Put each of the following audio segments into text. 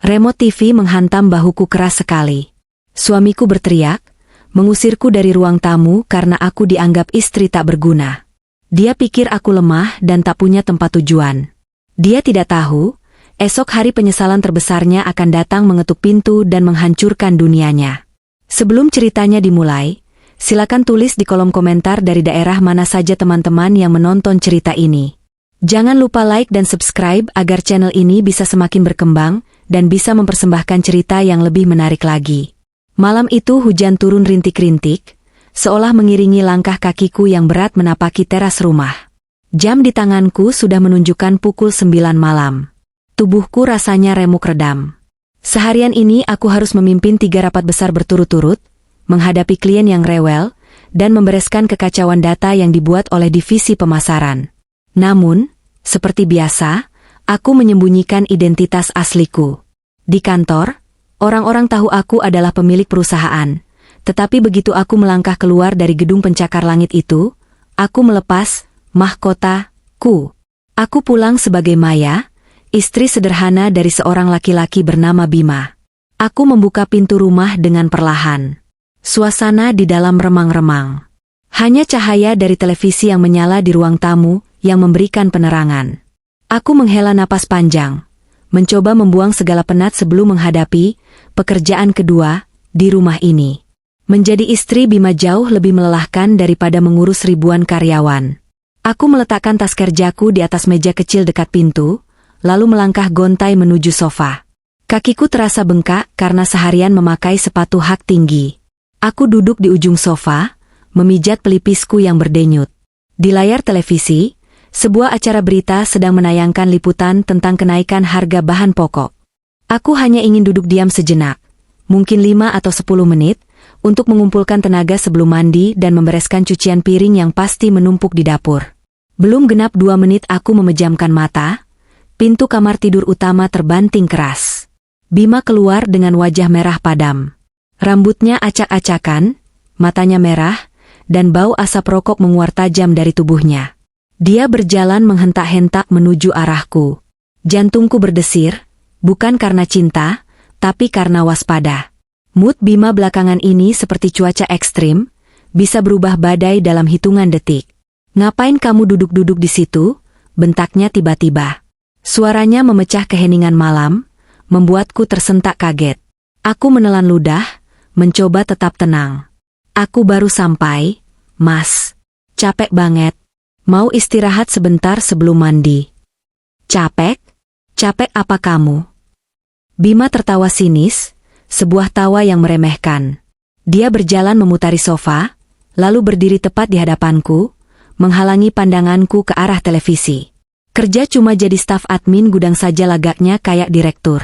Remote TV menghantam bahuku keras sekali. Suamiku berteriak, mengusirku dari ruang tamu karena aku dianggap istri tak berguna. Dia pikir aku lemah dan tak punya tempat tujuan. Dia tidak tahu, esok hari penyesalan terbesarnya akan datang mengetuk pintu dan menghancurkan dunianya. Sebelum ceritanya dimulai, silakan tulis di kolom komentar dari daerah mana saja teman-teman yang menonton cerita ini. Jangan lupa like dan subscribe agar channel ini bisa semakin berkembang dan bisa mempersembahkan cerita yang lebih menarik lagi. Malam itu hujan turun rintik-rintik, seolah mengiringi langkah kakiku yang berat menapaki teras rumah. Jam di tanganku sudah menunjukkan pukul 9 malam. Tubuhku rasanya remuk redam. Seharian ini aku harus memimpin 3 rapat besar berturut-turut, menghadapi klien yang rewel, dan membereskan kekacauan data yang dibuat oleh divisi pemasaran. Namun, seperti biasa, aku menyembunyikan identitas asliku. Di kantor, orang-orang tahu aku adalah pemilik perusahaan, tetapi begitu aku melangkah keluar dari gedung pencakar langit itu, aku melepas mahkotaku. Aku pulang sebagai Maya, istri sederhana dari seorang laki-laki bernama Bima. Aku membuka pintu rumah dengan perlahan. Suasana di dalam remang-remang. Hanya cahaya dari televisi yang menyala di ruang tamu yang memberikan penerangan. Aku menghela napas panjang, mencoba membuang segala penat sebelum menghadapi pekerjaan kedua di rumah ini. Menjadi istri Bima jauh lebih melelahkan daripada mengurus ribuan karyawan. Aku meletakkan tas kerjaku di atas meja kecil dekat pintu, lalu melangkah gontai menuju sofa. Kakiku terasa bengkak karena seharian memakai sepatu hak tinggi. Aku duduk di ujung sofa, memijat pelipisku yang berdenyut. Di layar televisi, sebuah acara berita sedang menayangkan liputan tentang kenaikan harga bahan pokok. Aku hanya ingin duduk diam sejenak, mungkin 5 atau 10 menit, untuk mengumpulkan tenaga sebelum mandi dan membereskan cucian piring yang pasti menumpuk di dapur. Belum genap 2 menit aku memejamkan mata, pintu kamar tidur utama terbanting keras. Bima keluar dengan wajah merah padam. Rambutnya acak-acakan, matanya merah, dan bau asap rokok menguar tajam dari tubuhnya. Dia berjalan menghentak-hentak menuju arahku. Jantungku berdesir, bukan karena cinta, tapi karena waspada. Mood Bima belakangan ini seperti cuaca ekstrim, bisa berubah badai dalam hitungan detik. "Ngapain kamu duduk-duduk di situ?" bentaknya tiba-tiba. Suaranya memecah keheningan malam, membuatku tersentak kaget. Aku menelan ludah, mencoba tetap tenang. "Aku baru sampai, Mas. Capek banget. Mau istirahat sebentar sebelum mandi." "Capek? Capek apa kamu?" Bima tertawa sinis, sebuah tawa yang meremehkan. Dia berjalan memutari sofa, lalu berdiri tepat di hadapanku, menghalangi pandanganku ke arah televisi. "Kerja cuma jadi staf admin gudang saja lagaknya kayak direktur.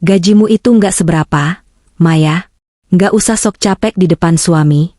Gajimu itu nggak seberapa, Maya. Nggak usah sok capek di depan suami."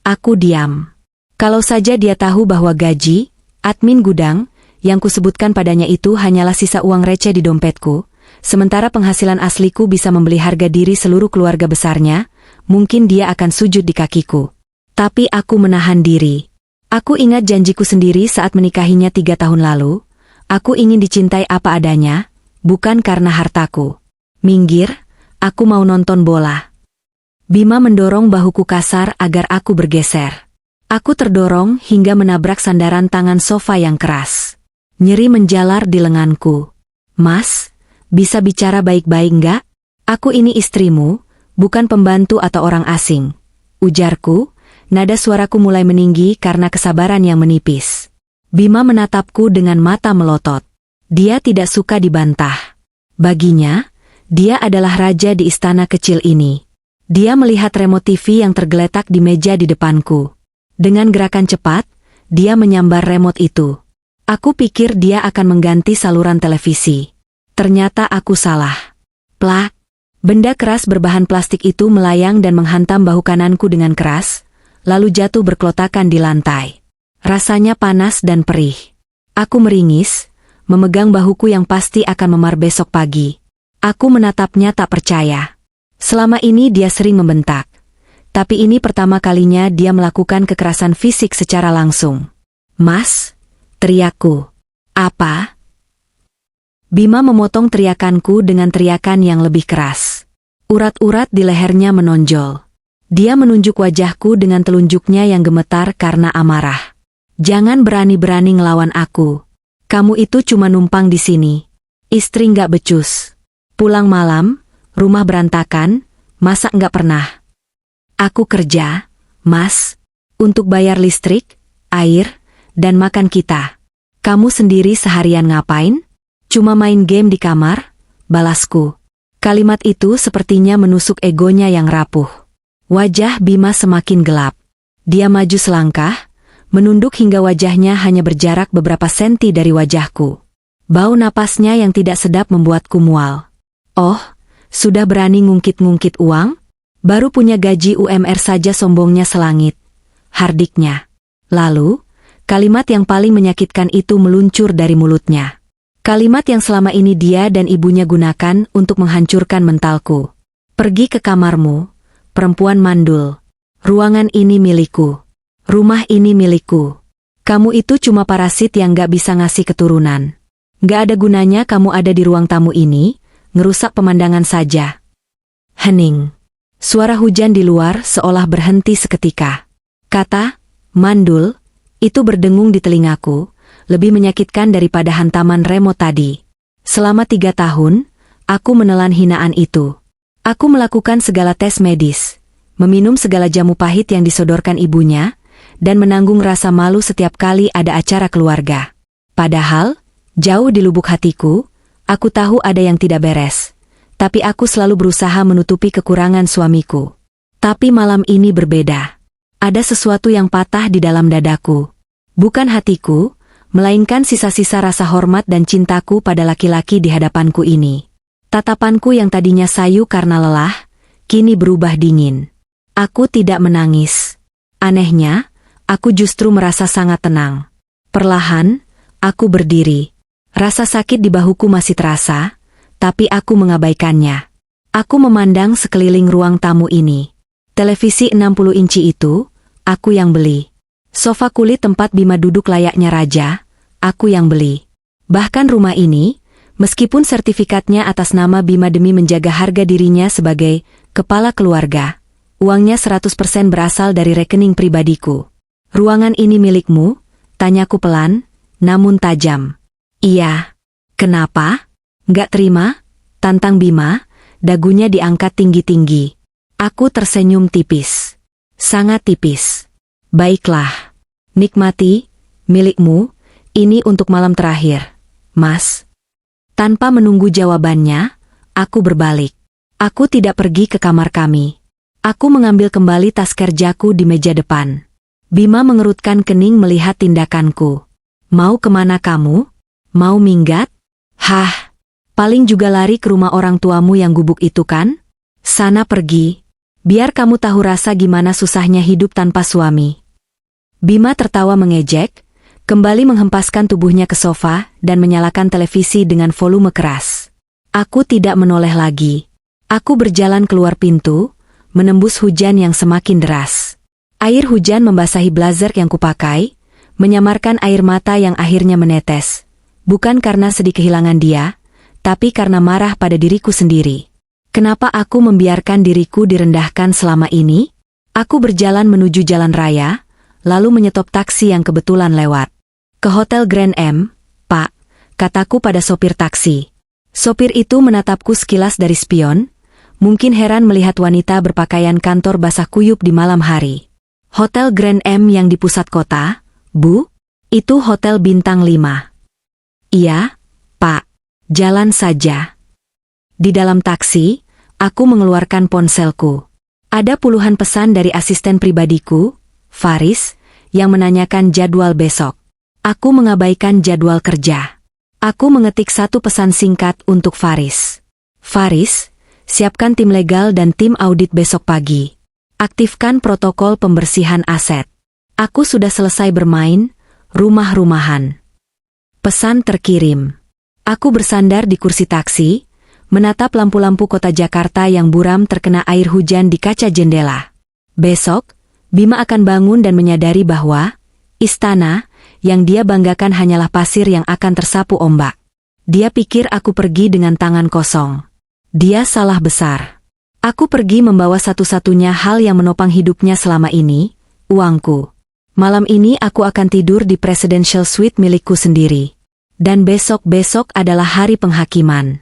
Aku diam. Kalau saja dia tahu bahwa gaji, admin gudang, yang kusebutkan padanya itu hanyalah sisa uang receh di dompetku, sementara penghasilan asliku bisa membeli harga diri seluruh keluarga besarnya, mungkin dia akan sujud di kakiku. Tapi aku menahan diri. Aku ingat janjiku sendiri saat menikahinya 3 tahun lalu. Aku ingin dicintai apa adanya, bukan karena hartaku. "Minggir, aku mau nonton bola." Bima mendorong bahuku kasar agar aku bergeser. Aku terdorong hingga menabrak sandaran tangan sofa yang keras. Nyeri menjalar di lenganku. "Mas, bisa bicara baik-baik nggak? Aku ini istrimu, bukan pembantu atau orang asing," ujarku. Nada suaraku mulai meninggi karena kesabaran yang menipis. Bima menatapku dengan mata melotot. Dia tidak suka dibantah. Baginya, dia adalah raja di istana kecil ini. Dia melihat remote TV yang tergeletak di meja di depanku. Dengan gerakan cepat, dia menyambar remote itu. Aku pikir dia akan mengganti saluran televisi. Ternyata aku salah. Plak! Benda keras berbahan plastik itu melayang dan menghantam bahu kananku dengan keras, lalu jatuh berkelotakan di lantai. Rasanya panas dan perih. Aku meringis, memegang bahuku yang pasti akan memar besok pagi. Aku menatapnya tak percaya. Selama ini dia sering membentak. Tapi ini pertama kalinya dia melakukan kekerasan fisik secara langsung. "Mas!" teriakku. "Apa?" Bima memotong teriakanku dengan teriakan yang lebih keras. Urat-urat di lehernya menonjol. Dia menunjuk wajahku dengan telunjuknya yang gemetar karena amarah. Jangan berani-berani ngelawan aku. Kamu itu cuma numpang di sini. Istri nggak becus. Pulang malam, rumah berantakan, masa nggak pernah? Aku kerja, Mas, untuk bayar listrik, air, dan makan kita. Kamu sendiri seharian ngapain? Cuma main game di kamar? Balasku. Kalimat itu sepertinya menusuk egonya yang rapuh. Wajah Bima semakin gelap. Dia maju selangkah, menunduk hingga wajahnya hanya berjarak beberapa senti dari wajahku. Bau napasnya yang tidak sedap membuatku mual. Oh, sudah berani ngungkit-ngungkit uang? Baru punya gaji UMR saja sombongnya selangit. Hardiknya. Lalu, kalimat yang paling menyakitkan itu meluncur dari mulutnya. Kalimat yang selama ini dia dan ibunya gunakan untuk menghancurkan mentalku. Pergi ke kamarmu, perempuan mandul. Ruangan ini milikku. Rumah ini milikku. Kamu itu cuma parasit yang gak bisa ngasih keturunan. Gak ada gunanya kamu ada di ruang tamu ini, ngerusak pemandangan saja. Hening. Suara hujan di luar seolah berhenti seketika. Kata, mandul, itu berdengung di telingaku, lebih menyakitkan daripada hantaman remote tadi. Selama 3 tahun, aku menelan hinaan itu. Aku melakukan segala tes medis, meminum segala jamu pahit yang disodorkan ibunya, dan menanggung rasa malu setiap kali ada acara keluarga. Padahal, jauh di lubuk hatiku, aku tahu ada yang tidak beres. Tapi aku selalu berusaha menutupi kekurangan suamiku. Tapi malam ini berbeda. Ada sesuatu yang patah di dalam dadaku. Bukan hatiku, melainkan sisa-sisa rasa hormat dan cintaku pada laki-laki di hadapanku ini. Tatapanku yang tadinya sayu karena lelah, kini berubah dingin. Aku tidak menangis. Anehnya, aku justru merasa sangat tenang. Perlahan, aku berdiri. Rasa sakit di bahuku masih terasa, tapi aku mengabaikannya. Aku memandang sekeliling ruang tamu ini. Televisi 60 inci itu, aku yang beli. Sofa kulit tempat Bima duduk layaknya raja, aku yang beli. Bahkan rumah ini, meskipun sertifikatnya atas nama Bima demi menjaga harga dirinya sebagai kepala keluarga, uangnya 100% berasal dari rekening pribadiku. Ruangan ini milikmu? Tanyaku pelan, namun tajam. Iya. Kenapa? Nggak terima? Tantang Bima, dagunya diangkat tinggi-tinggi. Aku tersenyum tipis. Sangat tipis. Baiklah. Nikmati, milikmu, ini untuk malam terakhir, Mas. Tanpa menunggu jawabannya, aku berbalik. Aku tidak pergi ke kamar kami. Aku mengambil kembali tas kerjaku di meja depan. Bima mengerutkan kening melihat tindakanku. Mau kemana kamu? Mau minggat? Hah, paling juga lari ke rumah orang tuamu yang gubuk itu kan? Sana pergi. Biar kamu tahu rasa gimana susahnya hidup tanpa suami. Bima tertawa mengejek, kembali menghempaskan tubuhnya ke sofa dan menyalakan televisi dengan volume keras. Aku tidak menoleh lagi. Aku berjalan keluar pintu, menembus hujan yang semakin deras. Air hujan membasahi blazer yang kupakai, menyamarkan air mata yang akhirnya menetes. Bukan karena sedih kehilangan dia, tapi karena marah pada diriku sendiri. Kenapa aku membiarkan diriku direndahkan selama ini? Aku berjalan menuju jalan raya, lalu menyetop taksi yang kebetulan lewat. Ke Hotel Grand M, Pak, kataku pada sopir taksi. Sopir itu menatapku sekilas dari spion, mungkin heran melihat wanita berpakaian kantor basah kuyup di malam hari. Hotel Grand M yang di pusat kota, Bu? Itu hotel bintang 5. Iya, Pak. Jalan saja. Di dalam taksi, aku mengeluarkan ponselku. Ada puluhan pesan dari asisten pribadiku, Faris, yang menanyakan jadwal besok. Aku mengabaikan jadwal kerja. Aku mengetik satu pesan singkat untuk Faris. Faris, siapkan tim legal dan tim audit besok pagi. Aktifkan protokol pembersihan aset. Aku sudah selesai bermain, rumah-rumahan. Pesan terkirim. Aku bersandar di kursi taksi, menatap lampu-lampu kota Jakarta yang buram terkena air hujan di kaca jendela. Besok, Bima akan bangun dan menyadari bahwa istana yang dia banggakan hanyalah pasir yang akan tersapu ombak. Dia pikir aku pergi dengan tangan kosong. Dia salah besar. Aku pergi membawa satu-satunya hal yang menopang hidupnya selama ini, uangku. Malam ini aku akan tidur di presidential suite milikku sendiri. Dan besok-besok adalah hari penghakiman.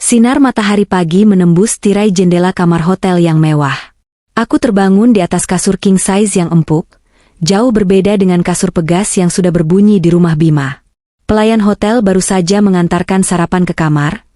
Sinar matahari pagi menembus tirai jendela kamar hotel yang mewah. Aku terbangun di atas kasur king size yang empuk, jauh berbeda dengan kasur pegas yang sudah berbunyi di rumah Bima. Pelayan hotel baru saja mengantarkan sarapan ke kamar,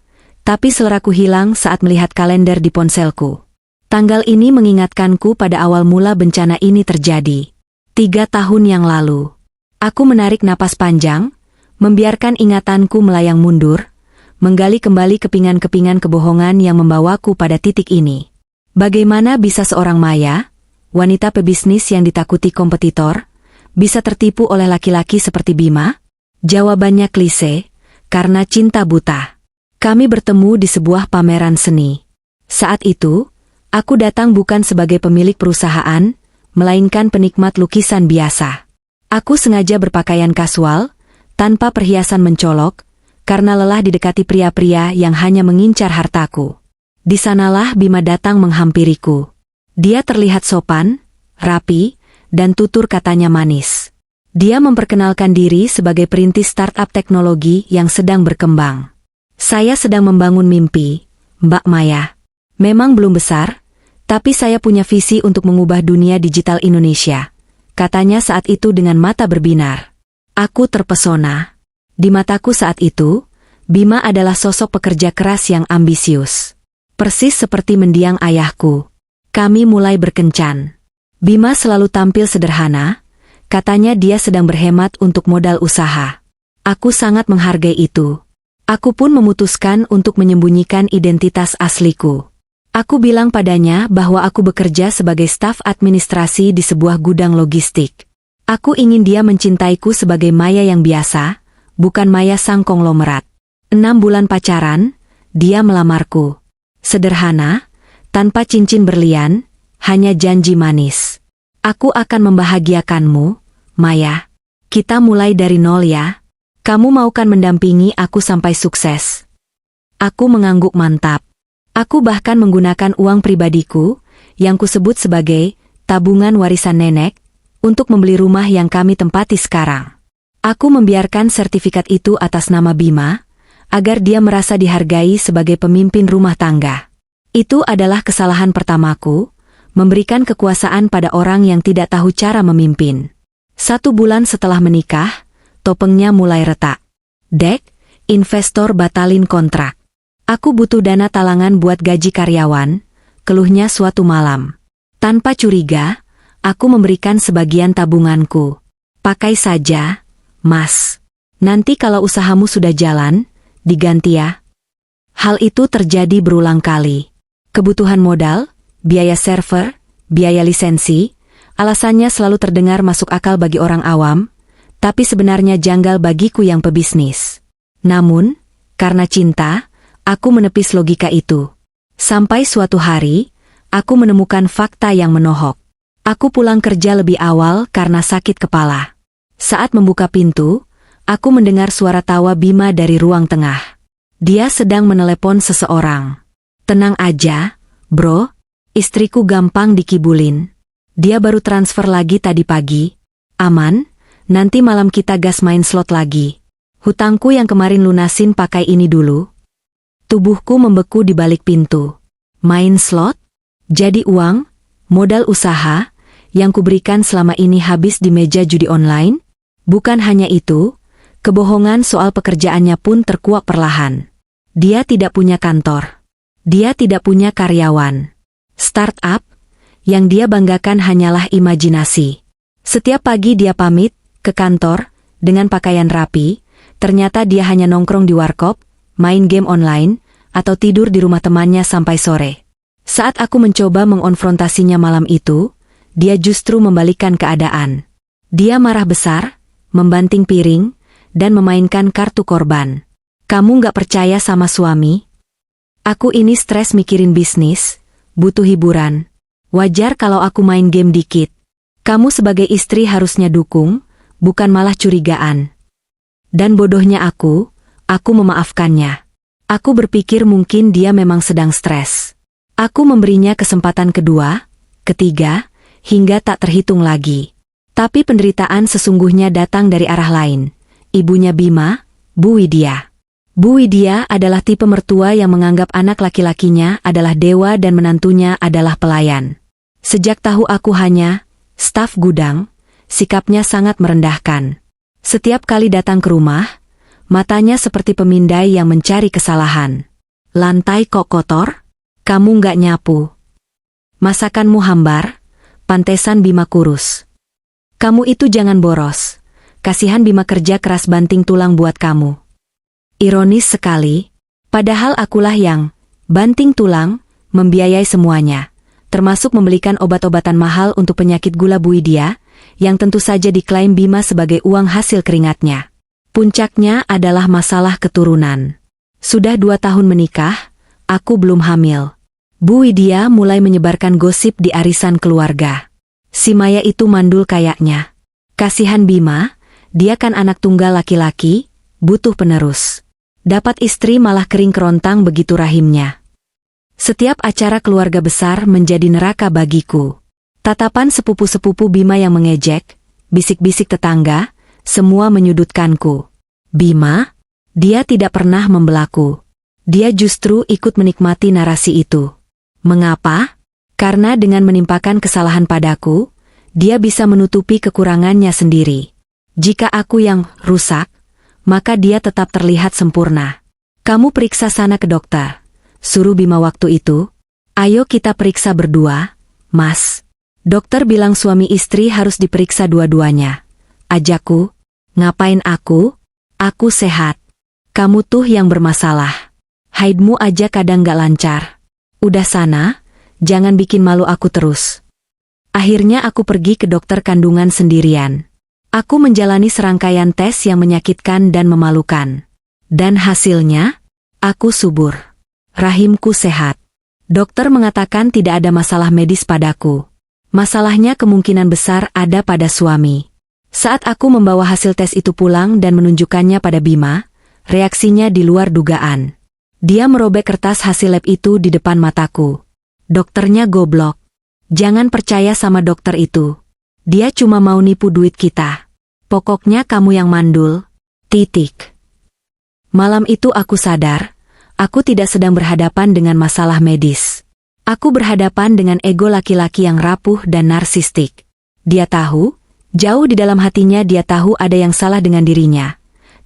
tapi seleraku hilang saat melihat kalender di ponselku. Tanggal ini mengingatkanku pada awal mula bencana ini terjadi. 3 tahun yang lalu. Aku menarik napas panjang, membiarkan ingatanku melayang mundur, menggali kembali kepingan-kepingan kebohongan yang membawaku pada titik ini. Bagaimana bisa seorang Maya, wanita pebisnis yang ditakuti kompetitor, bisa tertipu oleh laki-laki seperti Bima? Jawabannya klise, karena cinta buta. Kami bertemu di sebuah pameran seni. Saat itu, aku datang bukan sebagai pemilik perusahaan, melainkan penikmat lukisan biasa. Aku sengaja berpakaian kasual, tanpa perhiasan mencolok, karena lelah didekati pria-pria yang hanya mengincar hartaku. Di sanalah Bima datang menghampiriku. Dia terlihat sopan, rapi, dan tutur katanya manis. Dia memperkenalkan diri sebagai perintis startup teknologi yang sedang berkembang. Saya sedang membangun mimpi, Mbak Maya. Memang belum besar, tapi saya punya visi untuk mengubah dunia digital Indonesia, katanya saat itu dengan mata berbinar. Aku terpesona. Di mataku saat itu, Bima adalah sosok pekerja keras yang ambisius. Persis seperti mendiang ayahku. Kami mulai berkencan. Bima selalu tampil sederhana, katanya dia sedang berhemat untuk modal usaha. Aku sangat menghargai itu. Aku pun memutuskan untuk menyembunyikan identitas asliku. Aku bilang padanya bahwa aku bekerja sebagai staf administrasi di sebuah gudang logistik. Aku ingin dia mencintaiku sebagai Maya yang biasa, bukan Maya sang konglomerat. 6 bulan pacaran, dia melamarku. Sederhana, tanpa cincin berlian, hanya janji manis. Aku akan membahagiakanmu, Maya. Kita mulai dari nol ya. Kamu mau kan mendampingi aku sampai sukses? Aku mengangguk mantap. Aku bahkan menggunakan uang pribadiku, yang kusebut sebagai tabungan warisan nenek, untuk membeli rumah yang kami tempati sekarang. Aku membiarkan sertifikat itu atas nama Bima, agar dia merasa dihargai sebagai pemimpin rumah tangga. Itu adalah kesalahan pertamaku, memberikan kekuasaan pada orang yang tidak tahu cara memimpin. 1 bulan setelah menikah, topengnya mulai retak. Dek, investor batalin kontrak. Aku butuh dana talangan buat gaji karyawan, keluhnya suatu malam. Tanpa curiga, aku memberikan sebagian tabunganku. Pakai saja, Mas. Nanti kalau usahamu sudah jalan, diganti ya. Hal itu terjadi berulang kali. Kebutuhan modal, biaya server, biaya lisensi, alasannya selalu terdengar masuk akal bagi orang awam, tapi sebenarnya janggal bagiku yang pebisnis. Namun, karena cinta, aku menepis logika itu. Sampai suatu hari, aku menemukan fakta yang menohok. Aku pulang kerja lebih awal karena sakit kepala. Saat membuka pintu, aku mendengar suara tawa Bima dari ruang tengah. Dia sedang menelepon seseorang. Tenang aja, bro. Istriku gampang dikibulin. Dia baru transfer lagi tadi pagi. Aman, nanti malam kita gas main slot lagi. Hutangku yang kemarin lunasin pakai ini dulu. Tubuhku membeku di balik pintu. Main slot? Jadi uang, modal usaha, yang kuberikan selama ini habis di meja judi online? Bukan hanya itu, kebohongan soal pekerjaannya pun terkuak perlahan. Dia tidak punya kantor. Dia tidak punya karyawan. Startup, yang dia banggakan hanyalah imajinasi. Setiap pagi dia pamit ke kantor dengan pakaian rapi, ternyata dia hanya nongkrong di warkop, main game online, atau tidur di rumah temannya sampai sore. Saat aku mencoba mengonfrontasinya malam itu, dia justru membalikkan keadaan. Dia marah besar, membanting piring, dan memainkan kartu korban. Kamu nggak percaya sama suami? Aku ini stres mikirin bisnis, butuh hiburan. Wajar kalau aku main game dikit. Kamu sebagai istri harusnya dukung, bukan malah curigaan. Dan bodohnya aku, Aku memaafkannya. Aku berpikir mungkin dia memang sedang stres. Aku memberinya kesempatan kedua, ketiga, hingga tak terhitung lagi. Tapi penderitaan sesungguhnya datang dari arah lain. Ibunya Bima, Bu Widya. Bu Widya adalah tipe mertua yang menganggap anak laki-lakinya adalah dewa dan menantunya adalah pelayan. Sejak tahu aku hanya staf gudang, sikapnya sangat merendahkan. Setiap kali datang ke rumah, matanya seperti pemindai yang mencari kesalahan. Lantai kok kotor? Kamu nggak nyapu. Masakanmu hambar, pantesan Bima kurus. Kamu itu jangan boros. Kasihan Bima kerja keras banting tulang buat kamu. Ironis sekali, padahal akulah yang banting tulang, membiayai semuanya, termasuk membelikan obat-obatan mahal untuk penyakit gula Bu Widya, yang tentu saja diklaim Bima sebagai uang hasil keringatnya. Puncaknya adalah masalah keturunan. Sudah 2 tahun menikah, aku belum hamil. Bu Widya mulai menyebarkan gosip di arisan keluarga. Si Maya itu mandul kayaknya. Kasihan Bima, dia kan anak tunggal laki-laki, butuh penerus. Dapat istri malah kering kerontang begitu rahimnya. Setiap acara keluarga besar menjadi neraka bagiku. Tatapan sepupu-sepupu Bima yang mengejek, bisik-bisik tetangga, semua menyudutkanku. Bima? Dia tidak pernah membelaku. Dia justru ikut menikmati narasi itu. Mengapa? Karena dengan menimpakan kesalahan padaku, dia bisa menutupi kekurangannya sendiri. Jika aku yang rusak, maka dia tetap terlihat sempurna. Kamu periksa sana ke dokter. Suruh Bima waktu itu. Ayo kita periksa berdua, Mas. Dokter bilang suami istri harus diperiksa dua-duanya. Ajakku. Ngapain aku? Aku sehat. Kamu tuh yang bermasalah. Haidmu aja kadang gak lancar. Udah sana, jangan bikin malu aku terus. Akhirnya aku pergi ke dokter kandungan sendirian. Aku menjalani serangkaian tes yang menyakitkan dan memalukan. Dan hasilnya, aku subur. Rahimku sehat. Dokter mengatakan tidak ada masalah medis padaku. Masalahnya kemungkinan besar ada pada suami. Saat aku membawa hasil tes itu pulang dan menunjukkannya pada Bima, reaksinya di luar dugaan. Dia merobek kertas hasil lab itu di depan mataku. Dokternya goblok. Jangan percaya sama dokter itu. Dia cuma mau nipu duit kita. Pokoknya kamu yang mandul. Titik. Malam itu aku sadar, aku tidak sedang berhadapan dengan masalah medis. Aku berhadapan dengan ego laki-laki yang rapuh dan narsistik. Dia tahu, jauh di dalam hatinya dia tahu ada yang salah dengan dirinya.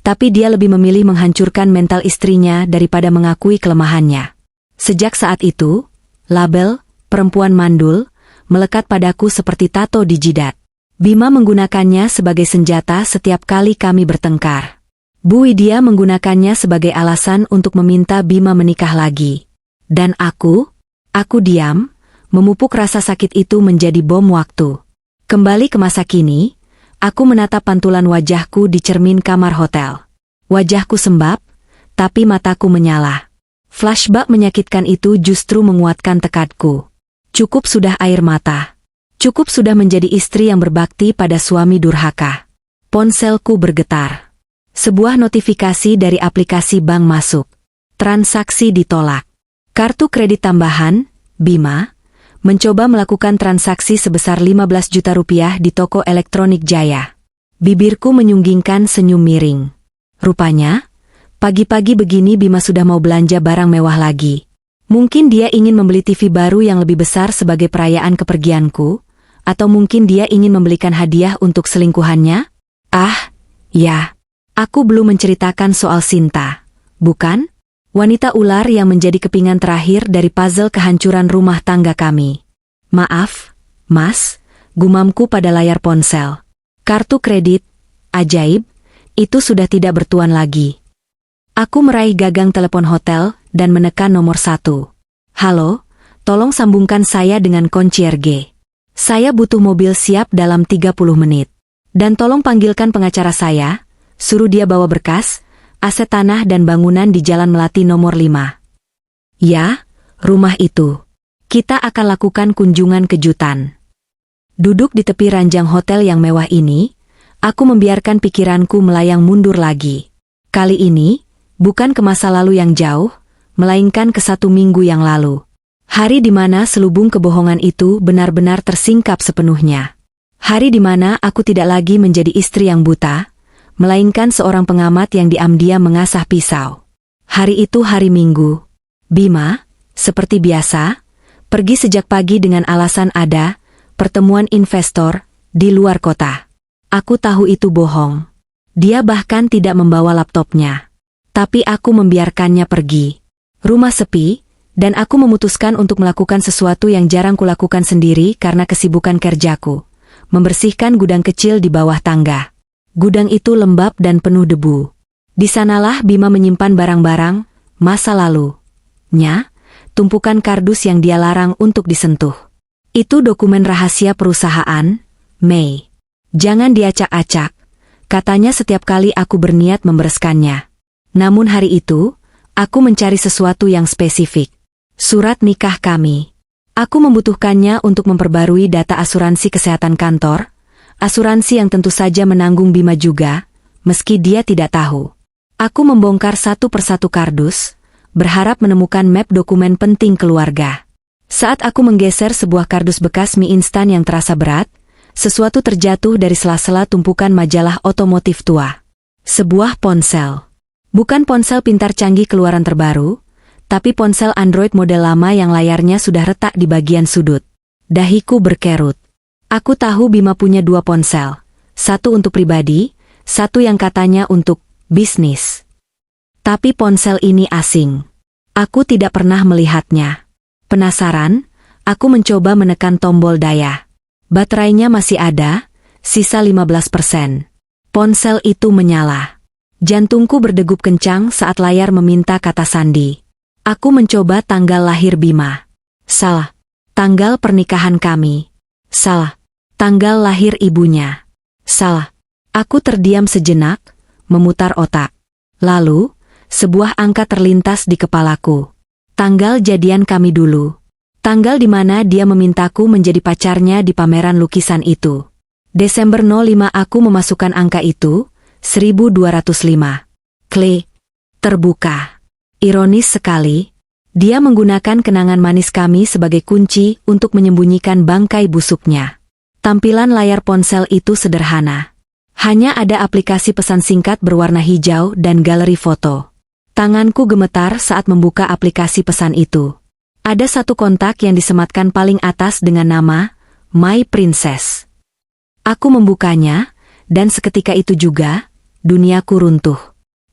Tapi dia lebih memilih menghancurkan mental istrinya daripada mengakui kelemahannya. Sejak saat itu, label perempuan mandul melekat padaku seperti tato di jidat. Bima menggunakannya sebagai senjata setiap kali kami bertengkar. Bu Widya menggunakannya sebagai alasan untuk meminta Bima menikah lagi. Dan aku diam, memupuk rasa sakit itu menjadi bom waktu. Kembali ke masa kini, aku menatap pantulan wajahku di cermin kamar hotel. Wajahku sembab, tapi mataku menyala. Flashback menyakitkan itu justru menguatkan tekadku. Cukup sudah air mata. Cukup sudah menjadi istri yang berbakti pada suami durhaka. Ponselku bergetar. Sebuah notifikasi dari aplikasi bank masuk. Transaksi ditolak. Kartu kredit tambahan, Bima, mencoba melakukan transaksi sebesar 15 juta rupiah di toko elektronik Jaya. Bibirku menyunggingkan senyum miring. Rupanya, pagi-pagi begini Bima sudah mau belanja barang mewah lagi. Mungkin dia ingin membeli TV baru yang lebih besar sebagai perayaan kepergianku, atau mungkin dia ingin membelikan hadiah untuk selingkuhannya? Ah, ya. Aku belum menceritakan soal Sinta, bukan? Wanita ular yang menjadi kepingan terakhir dari puzzle kehancuran rumah tangga kami. Maaf, Mas, gumamku pada layar ponsel. Kartu kredit, ajaib, itu sudah tidak bertuan lagi. Aku meraih gagang telepon hotel dan menekan nomor 1. Halo, tolong sambungkan saya dengan concierge. Saya butuh mobil siap dalam 30 menit. Dan tolong panggilkan pengacara saya, suruh dia bawa berkas, aset tanah dan bangunan di Jalan Melati nomor 5. Ya, rumah itu. Kita akan lakukan kunjungan kejutan. Duduk di tepi ranjang hotel yang mewah ini, aku membiarkan pikiranku melayang mundur lagi. Kali ini, Bukan ke masa lalu yang jauh, melainkan ke 1 minggu yang lalu. Hari di mana selubung kebohongan itu benar-benar tersingkap sepenuhnya. Hari di mana aku tidak lagi menjadi istri yang buta, melainkan seorang pengamat yang diam-diam mengasah pisau. Hari itu hari Minggu. Bima, seperti biasa, pergi sejak pagi dengan alasan ada pertemuan investor di luar kota. Aku tahu itu bohong. Dia bahkan tidak membawa laptopnya. Tapi aku membiarkannya pergi. Rumah sepi, dan aku memutuskan untuk melakukan sesuatu yang jarang kulakukan sendiri karena kesibukan kerjaku. Membersihkan gudang kecil di bawah tangga. Gudang itu lembab dan penuh debu. Di sanalah Bima menyimpan barang-barang masa lalu-nya, tumpukan kardus yang dia larang untuk disentuh. Itu dokumen rahasia perusahaan, Mei. Jangan diacak-acak, katanya setiap kali aku berniat membereskannya. Namun hari itu, aku mencari sesuatu yang spesifik. Surat nikah kami. Aku membutuhkannya untuk memperbarui data asuransi kesehatan kantor, asuransi yang tentu saja menanggung Bima juga, meski dia tidak tahu. Aku membongkar satu persatu kardus, berharap menemukan map dokumen penting keluarga. Saat aku menggeser sebuah kardus bekas mie instan yang terasa berat, sesuatu terjatuh dari sela-sela tumpukan majalah otomotif tua. Sebuah ponsel. Bukan ponsel pintar canggih keluaran terbaru, tapi ponsel Android model lama yang layarnya sudah retak di bagian sudut. Dahiku berkerut. Aku tahu Bima punya 2 ponsel. Satu untuk pribadi, satu yang katanya untuk bisnis. Tapi ponsel ini asing. Aku tidak pernah melihatnya. Penasaran, aku mencoba menekan tombol daya. Baterainya masih ada, sisa 15%. Ponsel itu menyala. Jantungku berdegup kencang saat layar meminta kata sandi. Aku mencoba tanggal lahir Bima. Salah. Tanggal pernikahan kami. Salah. Tanggal lahir ibunya. Salah. Aku terdiam sejenak, memutar otak. Lalu, sebuah angka terlintas di kepalaku. Tanggal jadian kami dulu. Tanggal di mana dia memintaku menjadi pacarnya di pameran lukisan itu. Desember 05 aku memasukkan angka itu, 1205. Klik. Terbuka. Ironis sekali, dia menggunakan kenangan manis kami sebagai kunci untuk menyembunyikan bangkai busuknya. Tampilan layar ponsel itu sederhana. Hanya ada aplikasi pesan singkat berwarna hijau dan galeri foto. Tanganku gemetar saat membuka aplikasi pesan itu. Ada satu kontak yang disematkan paling atas dengan nama My Princess. Aku membukanya, dan seketika itu juga, duniaku runtuh.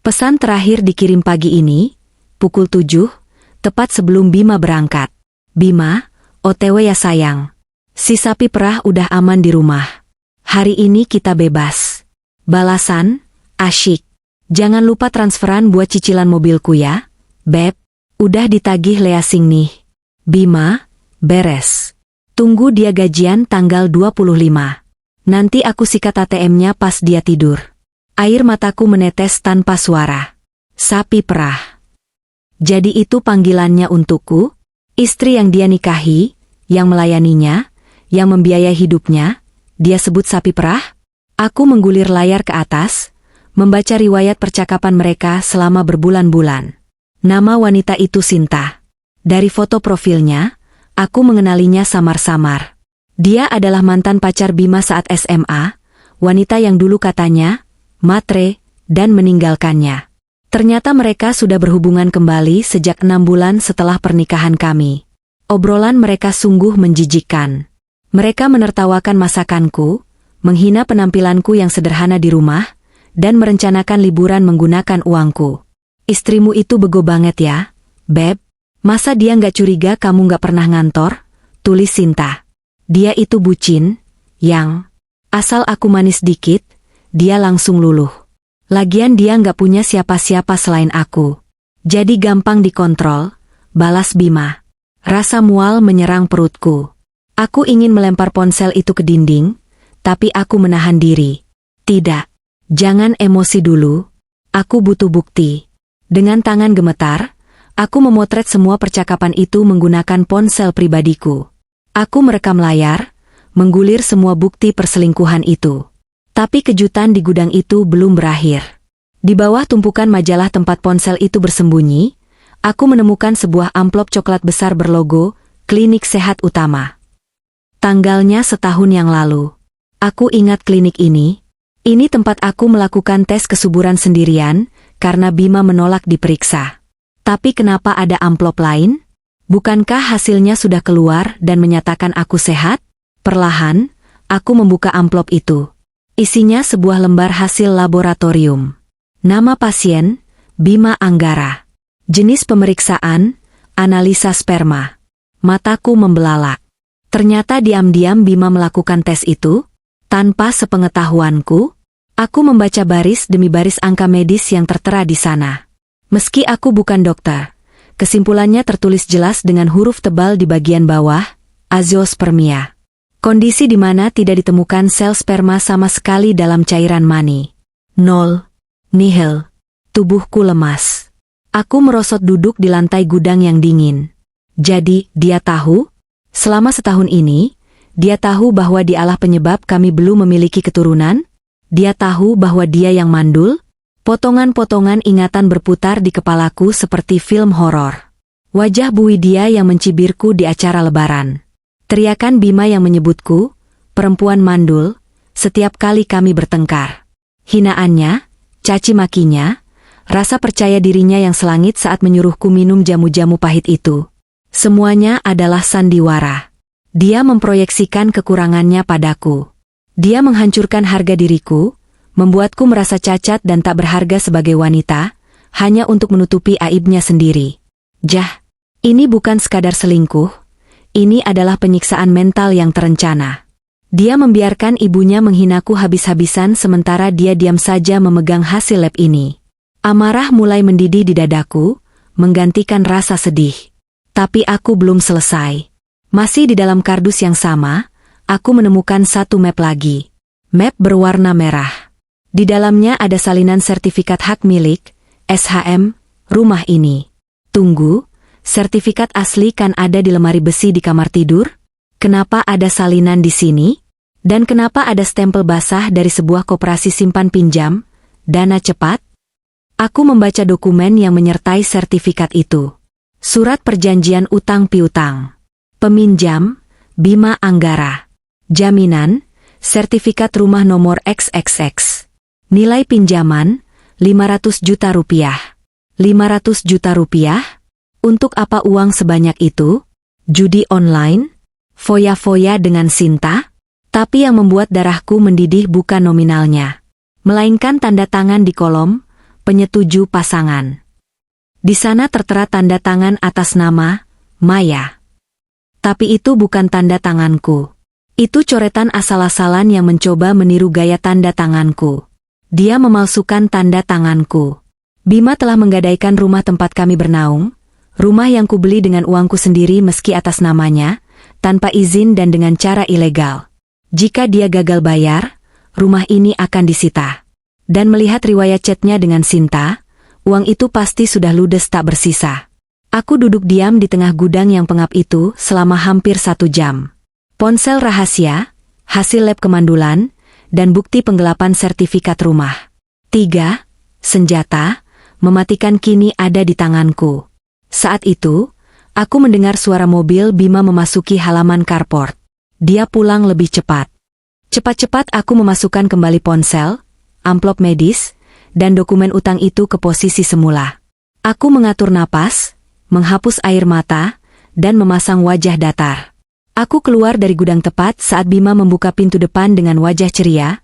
Pesan terakhir dikirim pagi ini, pukul 7, tepat sebelum Bima berangkat. Bima, OTW ya sayang. Si sapi perah udah aman di rumah. Hari ini kita bebas. Balasan, asyik. Jangan lupa transferan buat cicilan mobilku ya, Beb. Udah ditagih leasing nih. Bima, beres. Tunggu dia gajian tanggal 25. Nanti aku sikat ATM-nya pas dia tidur. Air mataku menetes tanpa suara. Sapi perah. Jadi itu panggilannya untukku? Istri yang dia nikahi, yang melayaninya, yang membiayai hidupnya, dia sebut sapi perah? Aku menggulir layar ke atas, membaca riwayat percakapan mereka selama berbulan-bulan. Nama wanita itu Sinta. Dari foto profilnya, aku mengenalinya samar-samar. Dia adalah mantan pacar Bima saat SMA, wanita yang dulu katanya matre, dan meninggalkannya. Ternyata mereka sudah berhubungan kembali sejak 6 bulan setelah pernikahan kami. Obrolan mereka sungguh menjijikkan. Mereka menertawakan masakanku, menghina penampilanku yang sederhana di rumah, dan merencanakan liburan menggunakan uangku. Istrimu itu bego banget ya, Beb. Masa dia nggak curiga kamu nggak pernah ngantor? Tulis Sinta. Dia itu bucin, yang asal aku manis dikit, dia langsung luluh. Lagian dia nggak punya siapa-siapa selain aku. Jadi gampang dikontrol, balas Bima. Rasa mual menyerang perutku. Aku ingin melempar ponsel itu ke dinding, tapi aku menahan diri. Tidak, jangan emosi dulu. Aku butuh bukti. Dengan tangan gemetar, aku memotret semua percakapan itu menggunakan ponsel pribadiku. Aku merekam layar, menggulir semua bukti perselingkuhan itu. Tapi kejutan di gudang itu belum berakhir. Di bawah tumpukan majalah tempat ponsel itu bersembunyi, aku menemukan sebuah amplop coklat besar berlogo Klinik Sehat Utama. Tanggalnya setahun yang lalu. Aku ingat klinik ini. Ini tempat aku melakukan tes kesuburan sendirian, karena Bima menolak diperiksa. Tapi kenapa ada amplop lain? Bukankah hasilnya sudah keluar dan menyatakan aku sehat? Perlahan, aku membuka amplop itu. Isinya sebuah lembar hasil laboratorium. Nama pasien, Bima Anggara. Jenis pemeriksaan, analisa sperma. Mataku membelalak. Ternyata diam-diam Bima melakukan tes itu. Tanpa sepengetahuanku, aku membaca baris demi baris angka medis yang tertera di sana. Meski aku bukan dokter, kesimpulannya tertulis jelas dengan huruf tebal di bagian bawah, azoospermia. Kondisi di mana tidak ditemukan sel sperma sama sekali dalam cairan mani. 0. Nihil. Tubuhku lemas. Aku merosot duduk di lantai gudang yang dingin. Jadi, dia tahu? Selama setahun ini, dia tahu bahwa dialah penyebab kami belum memiliki keturunan? Dia tahu bahwa dia yang mandul? Potongan-potongan ingatan berputar di kepalaku seperti film horor. Wajah Bu Widya yang mencibirku di acara lebaran. Teriakan Bima yang menyebutku, perempuan mandul, setiap kali kami bertengkar. Hinaannya, caci makinya, rasa percaya dirinya yang selangit saat menyuruhku minum jamu-jamu pahit itu. Semuanya adalah sandiwara. Dia memproyeksikan kekurangannya padaku. Dia menghancurkan harga diriku, membuatku merasa cacat dan tak berharga sebagai wanita, hanya untuk menutupi aibnya sendiri. Jah, ini bukan sekadar selingkuh, ini adalah penyiksaan mental yang terencana. Dia membiarkan ibunya menghinaku habis-habisan sementara dia diam saja memegang hasil lab ini. Amarah mulai mendidih di dadaku, menggantikan rasa sedih. Tapi aku belum selesai. Masih di dalam kardus yang sama, aku menemukan satu map lagi. Map berwarna merah. Di dalamnya ada salinan sertifikat hak milik, SHM, rumah ini. Tunggu, sertifikat asli kan ada di lemari besi di kamar tidur? Kenapa ada salinan di sini? Dan kenapa ada stempel basah dari sebuah koperasi simpan pinjam, Dana Cepat? Aku membaca dokumen yang menyertai sertifikat itu. Surat perjanjian utang piutang. Peminjam, Bima Anggara. Jaminan, sertifikat rumah nomor XXX. Nilai pinjaman, 500 juta rupiah. 500 juta rupiah? Untuk apa uang sebanyak itu? Judi online? Foya-foya dengan Sinta? Tapi yang membuat darahku mendidih bukan nominalnya, melainkan tanda tangan di kolom penyetuju pasangan. Di sana tertera tanda tangan atas nama Maya. Tapi itu bukan tanda tanganku. Itu coretan asal-asalan yang mencoba meniru gaya tanda tanganku. Dia memalsukan tanda tanganku. Bima telah menggadaikan rumah tempat kami bernaung, rumah yang kubeli dengan uangku sendiri meski atas namanya, tanpa izin dan dengan cara ilegal. Jika dia gagal bayar, rumah ini akan disita. Dan melihat riwayat chatnya dengan Sinta, uang itu pasti sudah ludes tak bersisa. Aku duduk diam di tengah gudang yang pengap itu selama hampir 1 jam. Ponsel rahasia, hasil lab kemandulan, dan bukti penggelapan sertifikat rumah. 3. Senjata, mematikan kini ada di tanganku. Saat itu, aku mendengar suara mobil Bima memasuki halaman carport. Dia pulang lebih cepat. Cepat-cepat aku memasukkan kembali ponsel, amplop medis, dan dokumen utang itu ke posisi semula. Aku mengatur napas, menghapus air mata, dan memasang wajah datar. Aku keluar dari gudang tepat saat Bima membuka pintu depan dengan wajah ceria,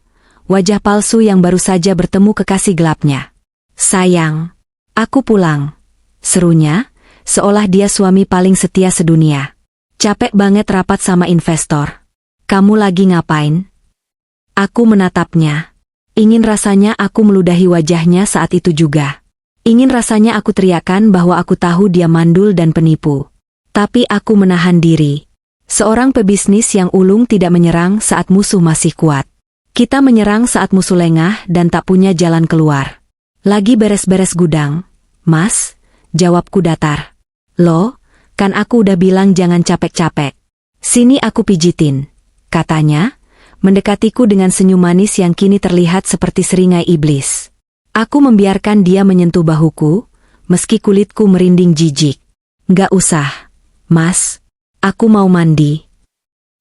wajah palsu yang baru saja bertemu kekasih gelapnya. Sayang, aku pulang, serunya, seolah dia suami paling setia sedunia. Capek banget rapat sama investor. Kamu lagi ngapain? Aku menatapnya. Ingin rasanya aku meludahi wajahnya saat itu juga. Ingin rasanya aku teriakkan bahwa aku tahu dia mandul dan penipu. Tapi aku menahan diri. Seorang pebisnis yang ulung tidak menyerang saat musuh masih kuat. Kita menyerang saat musuh lengah dan tak punya jalan keluar. Lagi beres-beres gudang, Mas, jawabku datar. Loh, kan aku udah bilang jangan capek-capek. Sini aku pijitin, katanya, mendekatiku dengan senyum manis yang kini terlihat seperti seringai iblis. Aku membiarkan dia menyentuh bahuku, meski kulitku merinding jijik. Nggak usah, Mas. Aku mau mandi.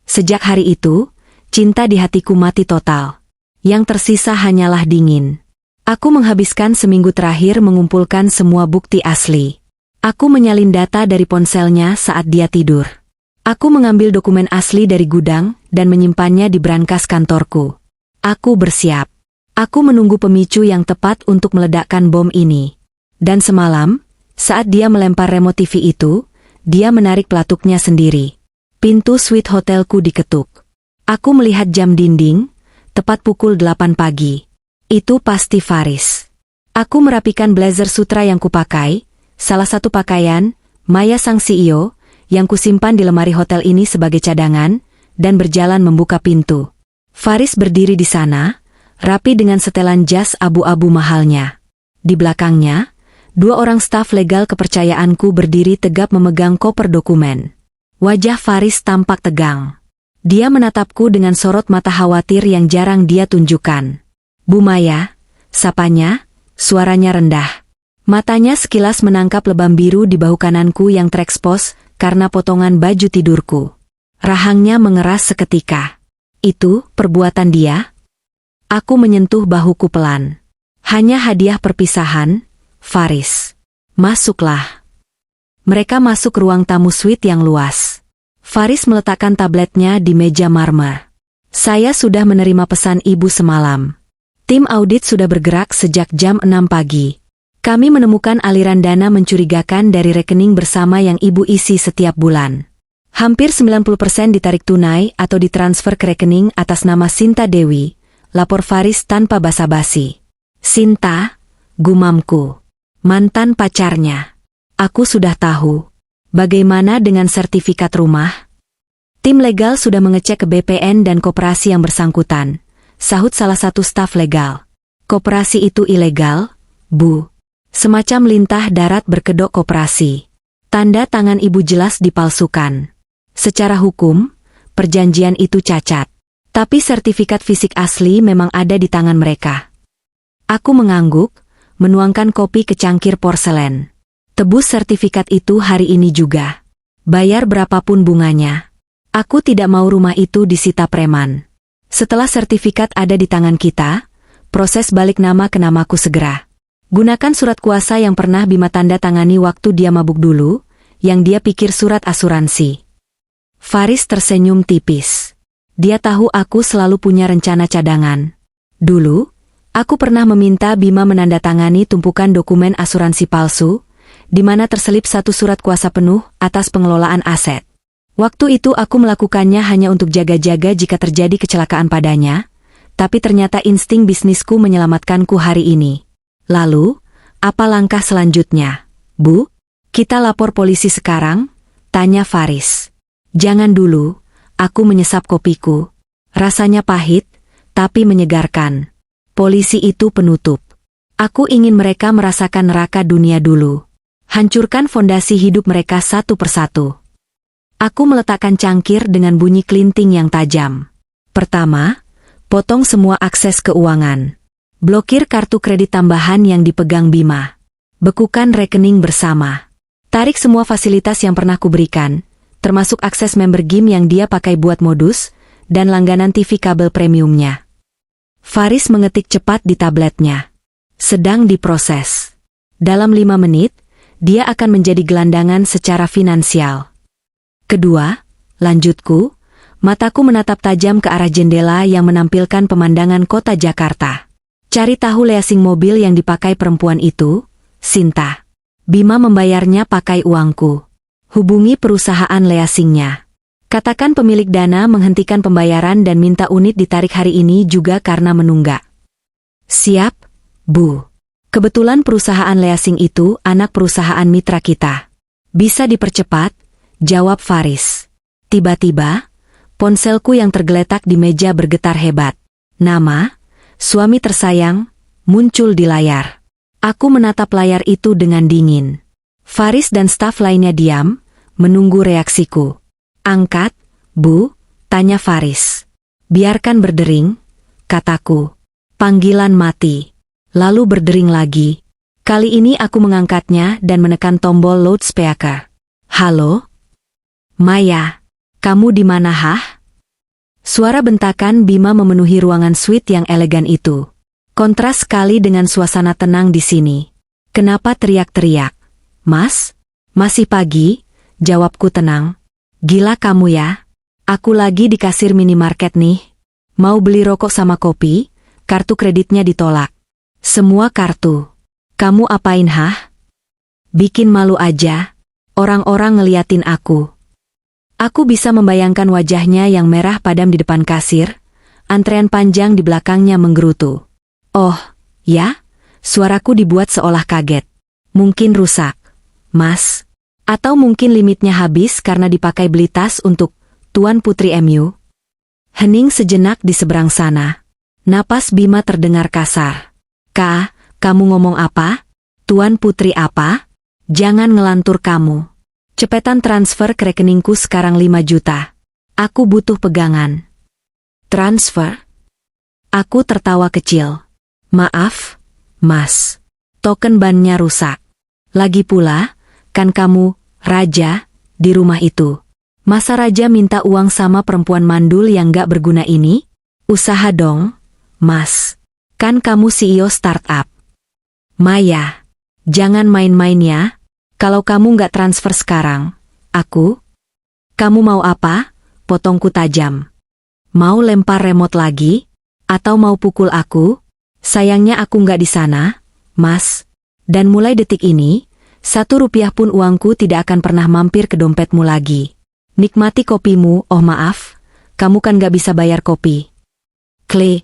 Sejak hari itu, cinta di hatiku mati total. Yang tersisa hanyalah dingin. Aku menghabiskan seminggu terakhir mengumpulkan semua bukti asli. Aku menyalin data dari ponselnya saat dia tidur. Aku mengambil dokumen asli dari gudang dan menyimpannya di brankas kantorku. Aku bersiap. Aku menunggu pemicu yang tepat untuk meledakkan bom ini. Dan semalam, saat dia melempar remote TV itu, dia menarik pelatuknya sendiri. Pintu suite hotelku diketuk. Aku melihat jam dinding, tepat pukul 8 pagi. Itu pasti Faris. Aku merapikan blazer sutra yang kupakai, salah satu pakaian, Maya sang CEO, yang kusimpan di lemari hotel ini sebagai cadangan, dan berjalan membuka pintu. Faris berdiri di sana, rapi dengan setelan jas abu-abu mahalnya. Di belakangnya, 2 orang staf legal kepercayaanku berdiri tegap memegang koper dokumen. Wajah Faris tampak tegang. Dia menatapku dengan sorot mata khawatir yang jarang dia tunjukkan. Bu Maya, sapanya, suaranya rendah. Matanya sekilas menangkap lebam biru di bahu kananku yang terekspos karena potongan baju tidurku. Rahangnya mengeras seketika. Itu perbuatan dia? Aku menyentuh bahuku pelan. Hanya hadiah perpisahan, Faris. Masuklah. Mereka masuk ruang tamu suite yang luas. Faris meletakkan tabletnya di meja marmer. Saya sudah menerima pesan ibu semalam. Tim audit sudah bergerak sejak jam 6 pagi. Kami menemukan aliran dana mencurigakan dari rekening bersama yang ibu isi setiap bulan. Hampir 90% ditarik tunai atau ditransfer ke rekening atas nama Sinta Dewi, lapor Faris tanpa basa-basi. Sinta, gumamku. Mantan pacarnya. Aku sudah tahu. Bagaimana dengan sertifikat rumah? Tim legal sudah mengecek ke BPN dan koperasi yang bersangkutan, sahut salah satu staf legal. Koperasi itu ilegal, Bu. Semacam lintah darat berkedok koperasi. Tanda tangan ibu jelas dipalsukan. Secara hukum, perjanjian itu cacat. Tapi sertifikat fisik asli memang ada di tangan mereka. Aku mengangguk, menuangkan kopi ke cangkir porselen. Tebus sertifikat itu hari ini juga. Bayar berapapun bunganya. Aku tidak mau rumah itu disita preman. Setelah sertifikat ada di tangan kita, proses balik nama ke namaku segera. Gunakan surat kuasa yang pernah Bima tanda tangani waktu dia mabuk dulu, yang dia pikir surat asuransi. Faris tersenyum tipis. Dia tahu aku selalu punya rencana cadangan. Dulu, aku pernah meminta Bima menandatangani tumpukan dokumen asuransi palsu, di mana terselip satu surat kuasa penuh atas pengelolaan aset. Waktu itu aku melakukannya hanya untuk jaga-jaga jika terjadi kecelakaan padanya, tapi ternyata insting bisnisku menyelamatkanku hari ini. Lalu, apa langkah selanjutnya? Bu, kita lapor polisi sekarang? Tanya Faris. Jangan dulu, aku menyesap kopiku. Rasanya pahit, tapi menyegarkan. Polisi itu penutup. Aku ingin mereka merasakan neraka dunia dulu. Hancurkan fondasi hidup mereka satu persatu. Aku meletakkan cangkir dengan bunyi klinting yang tajam. Pertama, potong semua akses keuangan. Blokir kartu kredit tambahan yang dipegang Bima. Bekukan rekening bersama. Tarik semua fasilitas yang pernah kuberikan, termasuk akses member game yang dia pakai buat modus, dan langganan TV kabel premiumnya. Faris mengetik cepat di tabletnya. Sedang diproses. Dalam 5 menit, dia akan menjadi gelandangan secara finansial. Kedua, lanjutku, mataku menatap tajam ke arah jendela yang menampilkan pemandangan kota Jakarta. Cari tahu leasing mobil yang dipakai perempuan itu, Sinta. Bima membayarnya pakai uangku. Hubungi perusahaan leasingnya. Katakan pemilik dana menghentikan pembayaran dan minta unit ditarik hari ini juga karena menunggak. Siap, Bu. Kebetulan perusahaan leasing itu anak perusahaan mitra kita. Bisa dipercepat, jawab Faris. Tiba-tiba, ponselku yang tergeletak di meja bergetar hebat. Nama, suami tersayang, muncul di layar. Aku menatap layar itu dengan dingin. Faris dan staf lainnya diam, menunggu reaksiku. Angkat, Bu, tanya Faris. Biarkan berdering, kataku. Panggilan mati. lalu berdering lagi. Kali ini aku mengangkatnya dan menekan tombol loudspeaker. Halo? Maya, kamu di mana hah? Suara bentakan Bima memenuhi ruangan suite yang elegan itu. Kontras sekali dengan suasana tenang di sini. Kenapa teriak-teriak? Mas? Masih pagi? Jawabku tenang. Gila kamu ya? Aku lagi di kasir minimarket nih. Mau beli rokok sama kopi, kartu kreditnya ditolak. Semua kartu. Kamu apain hah? Bikin malu aja. Orang-orang ngeliatin aku. Aku bisa membayangkan wajahnya yang merah padam di depan kasir, antrean panjang di belakangnya menggerutu. Oh, ya? Suaraku dibuat seolah kaget. Mungkin rusak, Mas. Atau mungkin limitnya habis karena dipakai beli tas untuk Tuan Putri MU. Hening sejenak di seberang sana. Napas Bima terdengar kasar. Kak, kamu ngomong apa? Tuan Putri apa? Jangan ngelantur kamu. Cepetan transfer ke rekeningku sekarang 5 juta. Aku butuh pegangan. Transfer? Aku tertawa kecil. Maaf, Mas. Token bannya rusak. Lagi pula, kan kamu, raja, di rumah itu. Masa raja minta uang sama perempuan mandul yang gak berguna ini? Usaha dong, Mas. Kan kamu CEO startup. Maya, jangan main-main ya. Kalau kamu nggak transfer sekarang, kamu mau apa? Potongku tajam. Mau lempar remote lagi? Atau mau pukul aku? Sayangnya aku nggak di sana, Mas. Dan mulai detik ini, 1 rupiah pun uangku tidak akan pernah mampir ke dompetmu lagi. Nikmati kopimu, oh maaf, kamu kan nggak bisa bayar kopi. Klik.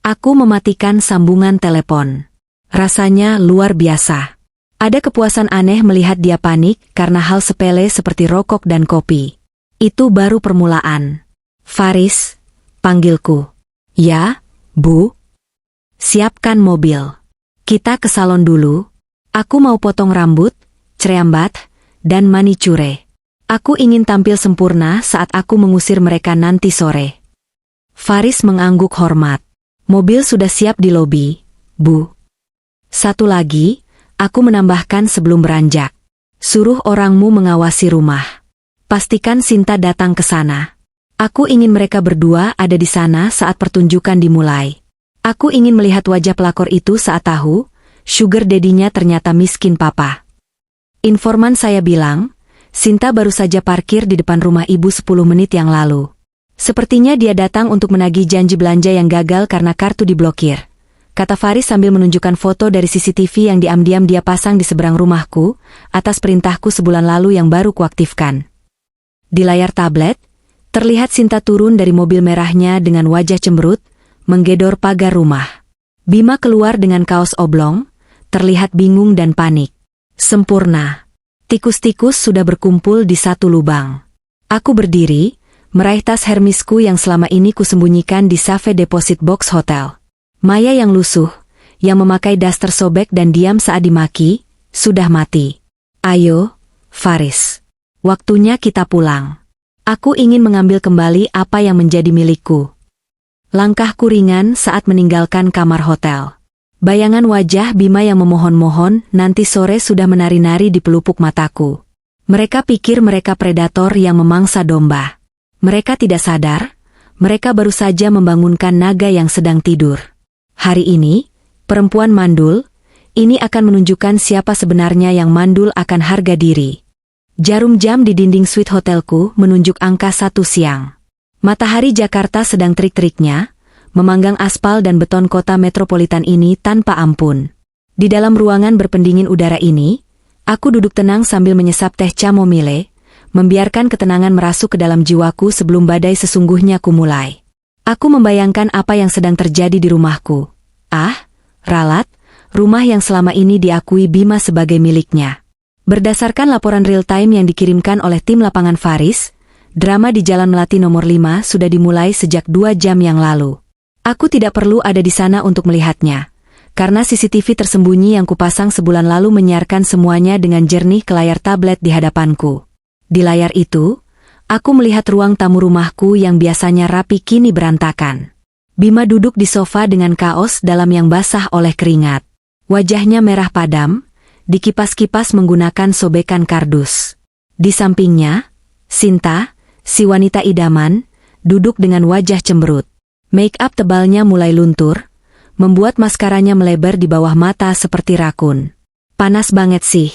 Aku mematikan sambungan telepon. Rasanya luar biasa. Ada kepuasan aneh melihat dia panik karena hal sepele seperti rokok dan kopi. Itu baru permulaan. Faris, panggilku. Ya, Bu. Siapkan mobil. Kita ke salon dulu. Aku mau potong rambut, cerambat, dan manicure. Aku ingin tampil sempurna saat aku mengusir mereka nanti sore. Faris mengangguk hormat. Mobil sudah siap di lobi, Bu. Satu lagi. Aku menambahkan sebelum beranjak. Suruh orangmu mengawasi rumah. Pastikan Sinta datang ke sana. Aku ingin mereka berdua ada di sana saat pertunjukan dimulai. Aku ingin melihat wajah pelakor itu saat tahu, sugar daddy-nya ternyata miskin papa. Informan saya bilang, Sinta baru saja parkir di depan rumah ibu 10 menit yang lalu. Sepertinya dia datang untuk menagih janji belanja yang gagal karena kartu diblokir. Kata Faris sambil menunjukkan foto dari CCTV yang diam-diam dia pasang di seberang rumahku, atas perintahku sebulan lalu yang baru kuaktifkan. Di layar tablet, terlihat Sinta turun dari mobil merahnya dengan wajah cemberut, menggedor pagar rumah. Bima keluar dengan kaos oblong, terlihat bingung dan panik. Sempurna. Tikus-tikus sudah berkumpul di satu lubang. Aku berdiri, meraih tas Hermisku yang selama ini kusembunyikan di safe deposit box hotel. Maya yang lusuh, yang memakai daster sobek dan diam saat dimaki, sudah mati. Ayo, Faris. Waktunya kita pulang. Aku ingin mengambil kembali apa yang menjadi milikku. Langkahku ringan saat meninggalkan kamar hotel. Bayangan wajah Bima yang memohon-mohon nanti sore sudah menari-nari di pelupuk mataku. Mereka pikir mereka predator yang memangsa domba. Mereka tidak sadar, mereka baru saja membangunkan naga yang sedang tidur. Hari ini, perempuan mandul, ini akan menunjukkan siapa sebenarnya yang mandul akan harga diri. Jarum jam di dinding suite hotelku menunjuk angka 1 siang. Matahari Jakarta sedang terik-teriknya, memanggang aspal dan beton kota metropolitan ini tanpa ampun. Di dalam ruangan berpendingin udara ini, aku duduk tenang sambil menyesap teh chamomile, membiarkan ketenangan merasuk ke dalam jiwaku sebelum badai sesungguhnya kumulai. Aku membayangkan apa yang sedang terjadi di rumahku. Ralat, rumah yang selama ini diakui Bima sebagai miliknya. Berdasarkan laporan real-time yang dikirimkan oleh tim lapangan Faris, drama di Jalan Melati nomor 5 sudah dimulai sejak 2 jam yang lalu. Aku tidak perlu ada di sana untuk melihatnya, karena CCTV tersembunyi yang kupasang sebulan lalu menyiarkan semuanya dengan jernih ke layar tablet di hadapanku. Di layar itu, aku melihat ruang tamu rumahku yang biasanya rapi kini berantakan. Bima duduk di sofa dengan kaos dalam yang basah oleh keringat. Wajahnya merah padam, dikipas-kipas menggunakan sobekan kardus. Di sampingnya, Sinta, si wanita idaman, duduk dengan wajah cemberut. Make up tebalnya mulai luntur, membuat maskaranya melebar di bawah mata seperti rakun. Panas banget sih,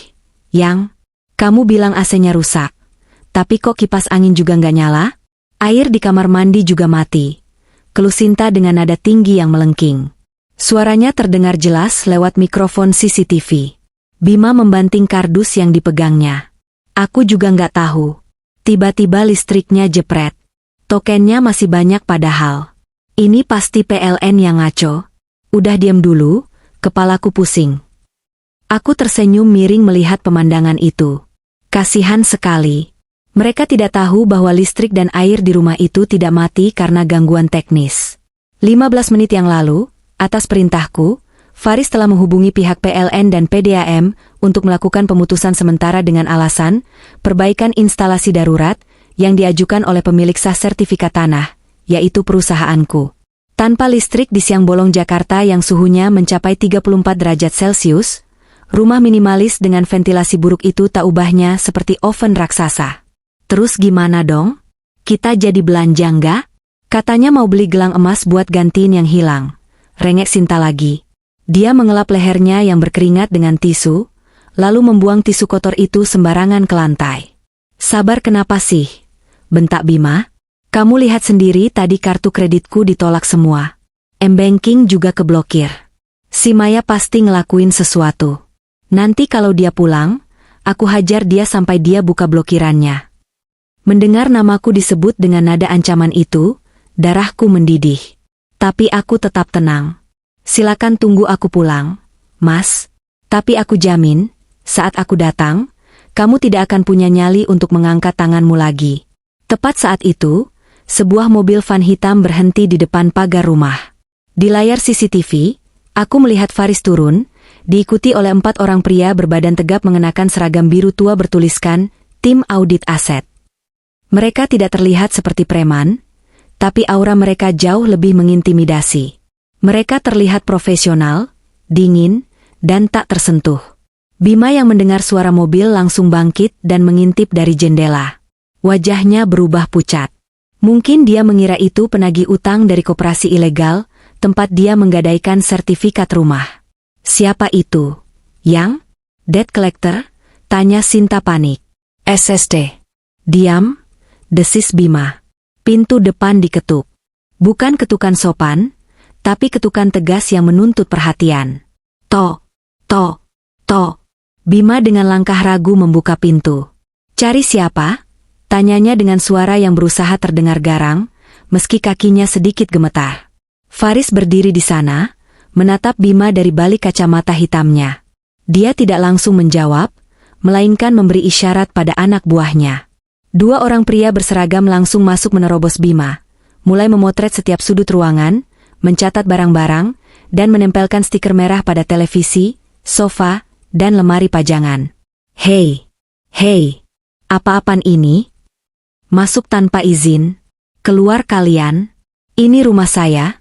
Yang. Kamu bilang AC-nya rusak. Tapi kok kipas angin juga nggak nyala? Air di kamar mandi juga mati. Keluh Sinta dengan nada tinggi yang melengking. Suaranya terdengar jelas lewat mikrofon CCTV. Bima membanting kardus yang dipegangnya. Aku juga nggak tahu. Tiba-tiba listriknya jepret. Tokennya masih banyak padahal. Ini pasti PLN yang ngaco. Udah diam dulu, kepalaku pusing. Aku tersenyum miring melihat pemandangan itu. Kasihan sekali. Mereka tidak tahu bahwa listrik dan air di rumah itu tidak mati karena gangguan teknis. 15 menit yang lalu, atas perintahku, Faris telah menghubungi pihak PLN dan PDAM untuk melakukan pemutusan sementara dengan alasan perbaikan instalasi darurat yang diajukan oleh pemilik sah sertifikat tanah, yaitu perusahaanku. Tanpa listrik di siang bolong Jakarta yang suhunya mencapai 34 derajat Celcius, rumah minimalis dengan ventilasi buruk itu tak ubahnya seperti oven raksasa. Terus gimana dong? Kita jadi belanja nggak? Katanya mau beli gelang emas buat gantiin yang hilang. Rengek Sinta lagi. Dia mengelap lehernya yang berkeringat dengan tisu, lalu membuang tisu kotor itu sembarangan ke lantai. Sabar kenapa sih? Bentak Bima. Kamu lihat sendiri tadi kartu kreditku ditolak semua. M-banking juga keblokir. Si Maya pasti ngelakuin sesuatu. Nanti kalau dia pulang, aku hajar dia sampai dia buka blokirannya. Mendengar namaku disebut dengan nada ancaman itu, darahku mendidih. Tapi aku tetap tenang. Silakan tunggu aku pulang, Mas. Tapi aku jamin, saat aku datang, kamu tidak akan punya nyali untuk mengangkat tanganmu lagi. Tepat saat itu, sebuah mobil van hitam berhenti di depan pagar rumah. Di layar CCTV, aku melihat Faris turun, diikuti oleh 4 orang pria berbadan tegap mengenakan seragam biru tua bertuliskan, Tim Audit Aset. Mereka tidak terlihat seperti preman, tapi aura mereka jauh lebih mengintimidasi. Mereka terlihat profesional, dingin, dan tak tersentuh. Bima yang mendengar suara mobil langsung bangkit dan mengintip dari jendela. Wajahnya berubah pucat. Mungkin dia mengira itu penagih utang dari koperasi ilegal, tempat dia menggadaikan sertifikat rumah. Siapa itu? Yang? Debt collector? Tanya Sinta panik. SST. Diam, desis Bima. Pintu depan diketuk. Bukan ketukan sopan, tapi ketukan tegas yang menuntut perhatian. Tok, tok, tok. Bima dengan langkah ragu membuka pintu. Cari siapa? Tanyanya dengan suara yang berusaha terdengar garang, meski kakinya sedikit gemetar. Faris berdiri di sana, menatap Bima dari balik kacamata hitamnya. Dia tidak langsung menjawab, melainkan memberi isyarat pada anak buahnya. 2 orang pria berseragam langsung masuk menerobos Bima, mulai memotret setiap sudut ruangan, mencatat barang-barang, dan menempelkan stiker merah pada televisi, sofa, dan lemari pajangan. Hei, apa-apaan ini? Masuk tanpa izin? Keluar kalian? Ini rumah saya?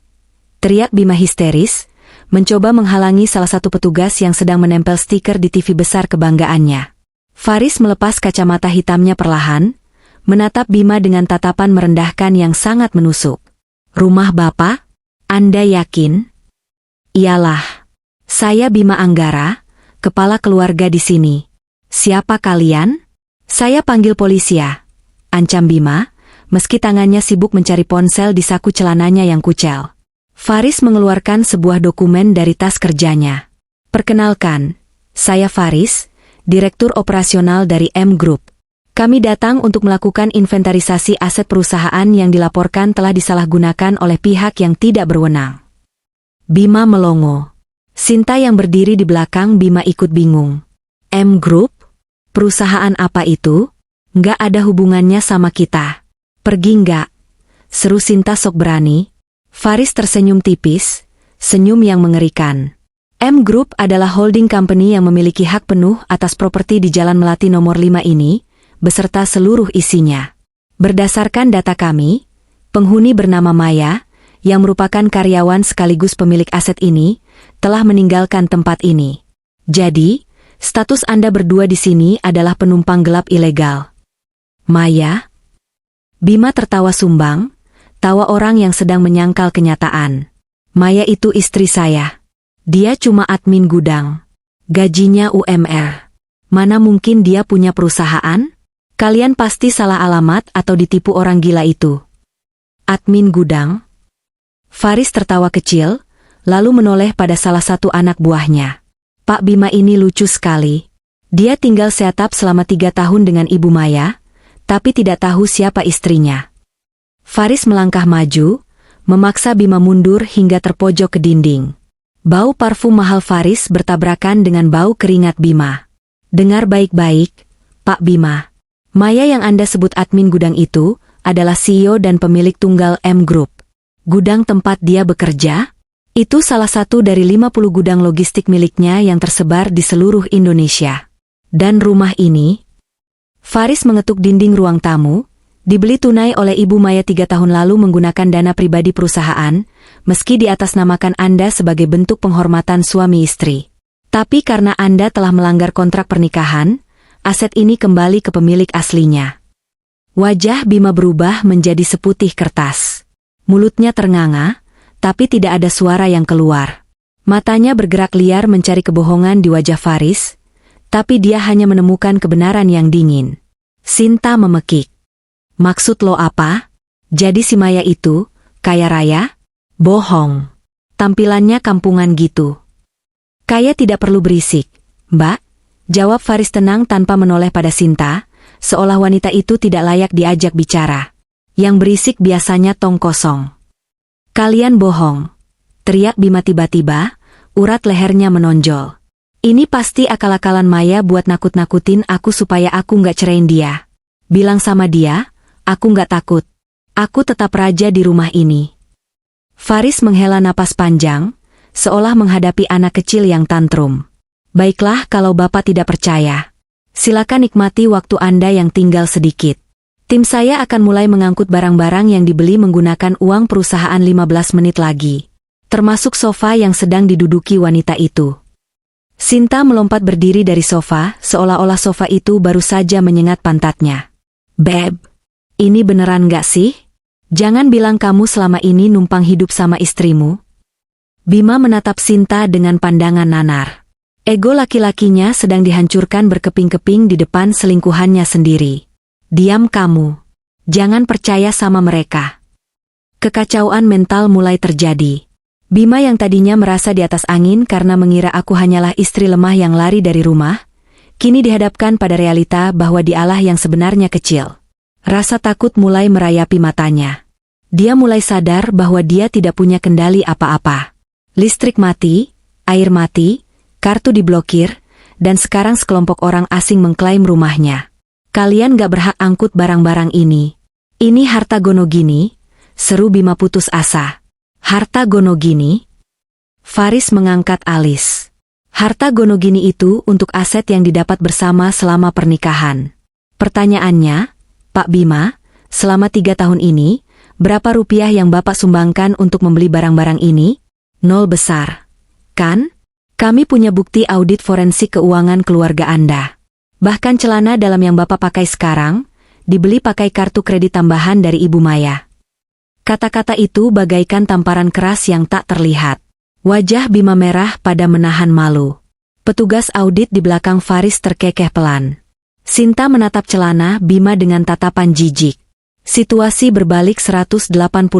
Teriak Bima histeris, mencoba menghalangi salah satu petugas yang sedang menempel stiker di TV besar kebanggaannya. Faris melepas kacamata hitamnya perlahan, menatap Bima dengan tatapan merendahkan yang sangat menusuk. Rumah Bapak? Anda yakin? Iyalah. Saya Bima Anggara, kepala keluarga di sini. Siapa kalian? Saya panggil polisi ya. Ancam Bima, meski tangannya sibuk mencari ponsel di saku celananya yang kucel. Faris mengeluarkan sebuah dokumen dari tas kerjanya. Perkenalkan, saya Faris, Direktur Operasional dari M Group. Kami datang untuk melakukan inventarisasi aset perusahaan yang dilaporkan telah disalahgunakan oleh pihak yang tidak berwenang. Bima melongo. Sinta yang berdiri di belakang Bima ikut bingung. M Group? Perusahaan apa itu? Nggak ada hubungannya sama kita. Pergi nggak? Seru Sinta sok berani. Faris tersenyum tipis, senyum yang mengerikan. M Group adalah holding company yang memiliki hak penuh atas properti di Jalan Melati nomor 5 ini, beserta seluruh isinya. Berdasarkan data kami, penghuni bernama Maya, yang merupakan karyawan sekaligus pemilik aset ini, telah meninggalkan tempat ini. Jadi, status Anda berdua di sini adalah penumpang gelap ilegal. Maya? Bima tertawa sumbang, tawa orang yang sedang menyangkal kenyataan. Maya itu istri saya. Dia cuma admin gudang. Gajinya UMR. Mana mungkin dia punya perusahaan? Kalian pasti salah alamat atau ditipu orang gila itu. Admin gudang? Faris tertawa kecil, lalu menoleh pada salah satu anak buahnya. Pak Bima ini lucu sekali. Dia tinggal seatap selama 3 tahun dengan Ibu Maya, tapi tidak tahu siapa istrinya. Faris melangkah maju, memaksa Bima mundur hingga terpojok ke dinding. Bau parfum mahal Faris bertabrakan dengan bau keringat Bima. Dengar baik-baik, Pak Bima. Maya yang Anda sebut admin gudang itu adalah CEO dan pemilik tunggal M Group. Gudang tempat dia bekerja? Itu salah satu dari 50 gudang logistik miliknya yang tersebar di seluruh Indonesia. Dan rumah ini? Faris mengetuk dinding ruang tamu, dibeli tunai oleh Ibu Maya 3 tahun lalu menggunakan dana pribadi perusahaan, meski diatasnamakan Anda sebagai bentuk penghormatan suami istri. Tapi karena Anda telah melanggar kontrak pernikahan, aset ini kembali ke pemilik aslinya. Wajah Bima berubah menjadi seputih kertas. Mulutnya ternganga, tapi tidak ada suara yang keluar. Matanya bergerak liar mencari kebohongan di wajah Faris, tapi dia hanya menemukan kebenaran yang dingin. Sinta memekik. Maksud lo apa? Jadi si Maya itu, kaya raya? Bohong. Tampilannya kampungan gitu. Kaya tidak perlu berisik, Mbak. Jawab Faris tenang tanpa menoleh pada Sinta, seolah wanita itu tidak layak diajak bicara. Yang berisik biasanya tong kosong. Kalian bohong. Teriak Bima tiba-tiba, urat lehernya menonjol. Ini pasti akal-akalan Maya buat nakut-nakutin aku supaya aku nggak cerain dia. Bilang sama dia, aku nggak takut. Aku tetap raja di rumah ini. Faris menghela napas panjang, seolah menghadapi anak kecil yang tantrum. Baiklah kalau Bapak tidak percaya. Silakan nikmati waktu Anda yang tinggal sedikit. Tim saya akan mulai mengangkut barang-barang yang dibeli menggunakan uang perusahaan 15 menit lagi. Termasuk sofa yang sedang diduduki wanita itu. Sinta melompat berdiri dari sofa, seolah-olah sofa itu baru saja menyengat pantatnya. Beb, ini beneran gak sih? Jangan bilang kamu selama ini numpang hidup sama istrimu. Bima menatap Sinta dengan pandangan nanar. Ego laki-lakinya sedang dihancurkan berkeping-keping di depan selingkuhannya sendiri. Diam kamu. Jangan percaya sama mereka. Kekacauan mental mulai terjadi. Bima yang tadinya merasa di atas angin karena mengira aku hanyalah istri lemah yang lari dari rumah, kini dihadapkan pada realita bahwa dialah yang sebenarnya kecil. Rasa takut mulai merayapi matanya. Dia mulai sadar bahwa dia tidak punya kendali apa-apa. Listrik mati, air mati, kartu diblokir, dan sekarang sekelompok orang asing mengklaim rumahnya. Kalian gak berhak angkut barang-barang ini. Ini harta Gonogini, seru Bima putus asa. Harta Gonogini? Faris mengangkat alis. Harta Gonogini itu untuk aset yang didapat bersama selama pernikahan. Pertanyaannya, Pak Bima, selama 3 tahun ini, berapa rupiah yang Bapak sumbangkan untuk membeli barang-barang ini? 0 besar. Kan? Kami punya bukti audit forensik keuangan keluarga Anda. Bahkan celana dalam yang Bapak pakai sekarang, dibeli pakai kartu kredit tambahan dari Ibu Maya. Kata-kata itu bagaikan tamparan keras yang tak terlihat. Wajah Bima merah pada menahan malu. Petugas audit di belakang Faris terkekeh pelan. Sinta menatap celana Bima dengan tatapan jijik. Situasi berbalik 180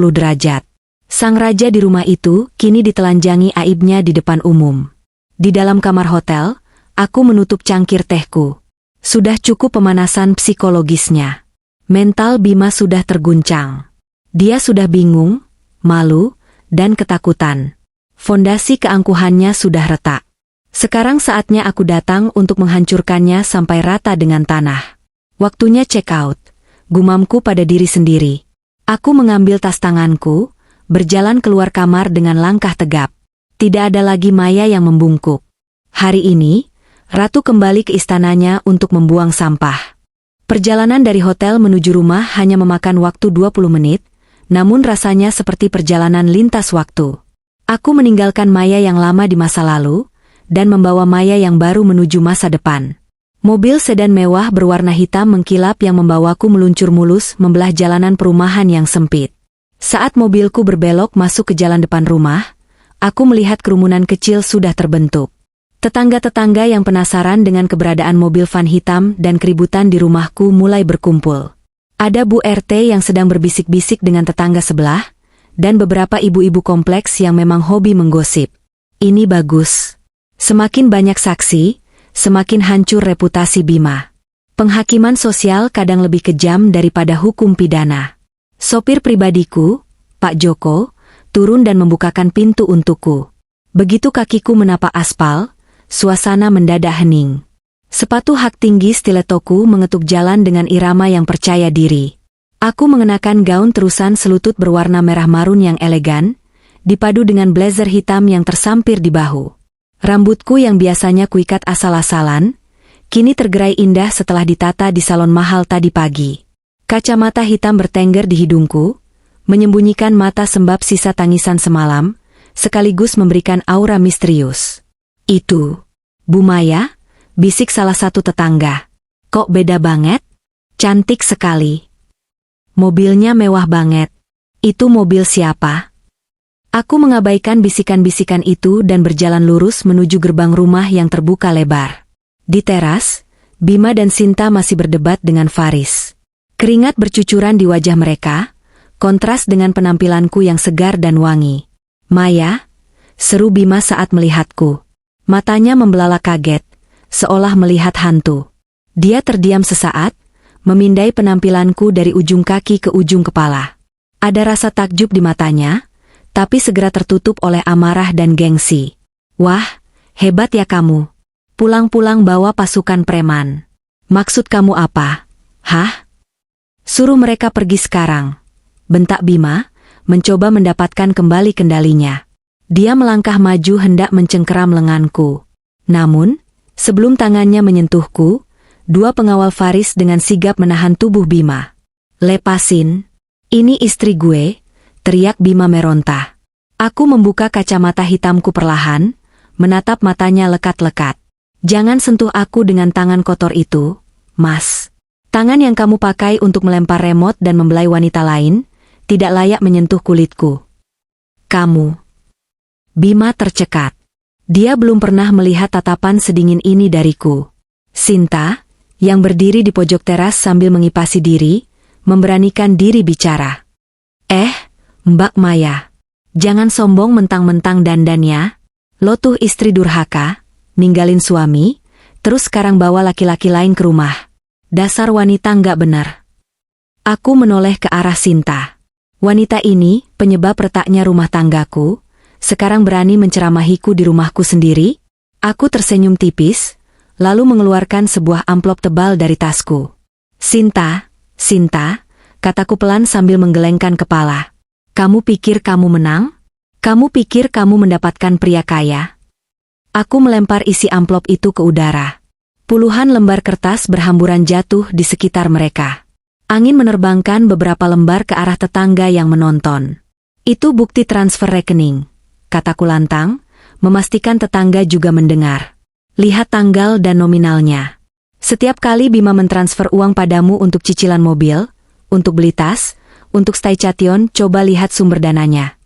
derajat. Sang raja di rumah itu kini ditelanjangi aibnya di depan umum. Di dalam kamar hotel, aku menutup cangkir tehku. Sudah cukup pemanasan psikologisnya. Mental Bima sudah terguncang. Dia sudah bingung, malu, dan ketakutan. Fondasi keangkuhannya sudah retak. Sekarang saatnya aku datang untuk menghancurkannya sampai rata dengan tanah. Waktunya check out, gumamku pada diri sendiri. Aku mengambil tas tanganku, berjalan keluar kamar dengan langkah tegap. Tidak ada lagi Maya yang membungkuk. Hari ini, Ratu kembali ke istananya untuk membuang sampah. Perjalanan dari hotel menuju rumah hanya memakan waktu 20 menit, namun rasanya seperti perjalanan lintas waktu. Aku meninggalkan Maya yang lama di masa lalu, dan membawa Maya yang baru menuju masa depan. Mobil sedan mewah berwarna hitam mengkilap yang membawaku meluncur mulus membelah jalanan perumahan yang sempit. Saat mobilku berbelok masuk ke jalan depan rumah, aku melihat kerumunan kecil sudah terbentuk. Tetangga-tetangga yang penasaran dengan keberadaan mobil van hitam dan keributan di rumahku mulai berkumpul. Ada Bu RT yang sedang berbisik-bisik dengan tetangga sebelah, dan beberapa ibu-ibu kompleks yang memang hobi menggosip. Ini bagus. Semakin banyak saksi, semakin hancur reputasi Bima. Penghakiman sosial kadang lebih kejam daripada hukum pidana. Sopir pribadiku, Pak Joko, turun dan membukakan pintu untukku. Begitu kakiku menapak aspal, suasana mendadak hening. Sepatu hak tinggi stiletoku mengetuk jalan dengan irama yang percaya diri. Aku mengenakan gaun terusan selutut berwarna merah marun yang elegan, dipadu dengan blazer hitam yang tersampir di bahu. Rambutku yang biasanya kuikat asal-asalan, kini tergerai indah setelah ditata di salon mahal tadi pagi. Kacamata hitam bertengger di hidungku, menyembunyikan mata sembab sisa tangisan semalam, sekaligus memberikan aura misterius. Itu, Bu Maya, bisik salah satu tetangga. Kok beda banget? Cantik sekali. Mobilnya mewah banget. Itu mobil siapa? Aku mengabaikan bisikan-bisikan itu dan berjalan lurus menuju gerbang rumah yang terbuka lebar. Di teras, Bima dan Sinta masih berdebat dengan Faris. Keringat bercucuran di wajah mereka, kontras dengan penampilanku yang segar dan wangi. Maya, seru Bima saat melihatku. Matanya membelalak kaget, seolah melihat hantu. Dia terdiam sesaat, memindai penampilanku dari ujung kaki ke ujung kepala. Ada rasa takjub di matanya, tapi segera tertutup oleh amarah dan gengsi. Wah, hebat ya kamu. Pulang-pulang bawa pasukan preman. Maksud kamu apa? Hah? Suruh mereka pergi sekarang. Bentak Bima, mencoba mendapatkan kembali kendalinya. Dia melangkah maju hendak mencengkeram lenganku. Namun, sebelum tangannya menyentuhku, dua pengawal Faris dengan sigap menahan tubuh Bima. Lepasin. Ini istri gue, teriak Bima meronta. Aku membuka kacamata hitamku perlahan, menatap matanya lekat-lekat. Jangan sentuh aku dengan tangan kotor itu, Mas. Tangan yang kamu pakai untuk melempar remote dan membelai wanita lain, tidak layak menyentuh kulitku. Kamu. Bima tercekat. Dia belum pernah melihat tatapan sedingin ini dariku. Sinta, yang berdiri di pojok teras sambil mengipasi diri, memberanikan diri bicara. Mbak Maya. Jangan sombong mentang-mentang dandannya. Lo tuh istri durhaka, ninggalin suami, terus sekarang bawa laki-laki lain ke rumah. Dasar wanita nggak benar. Aku menoleh ke arah Sinta. Wanita ini, penyebab retaknya rumah tanggaku, sekarang berani menceramahiku di rumahku sendiri? Aku tersenyum tipis, lalu mengeluarkan sebuah amplop tebal dari tasku. Sinta, kataku pelan sambil menggelengkan kepala. Kamu pikir kamu menang? Kamu pikir kamu mendapatkan pria kaya? Aku melempar isi amplop itu ke udara. Puluhan lembar kertas berhamburan jatuh di sekitar mereka. Angin menerbangkan beberapa lembar ke arah tetangga yang menonton. Itu bukti transfer rekening, kataku lantang, memastikan tetangga juga mendengar. Lihat tanggal dan nominalnya. Setiap kali Bima mentransfer uang padamu untuk cicilan mobil, untuk beli tas, untuk stay cation, coba lihat sumber dananya.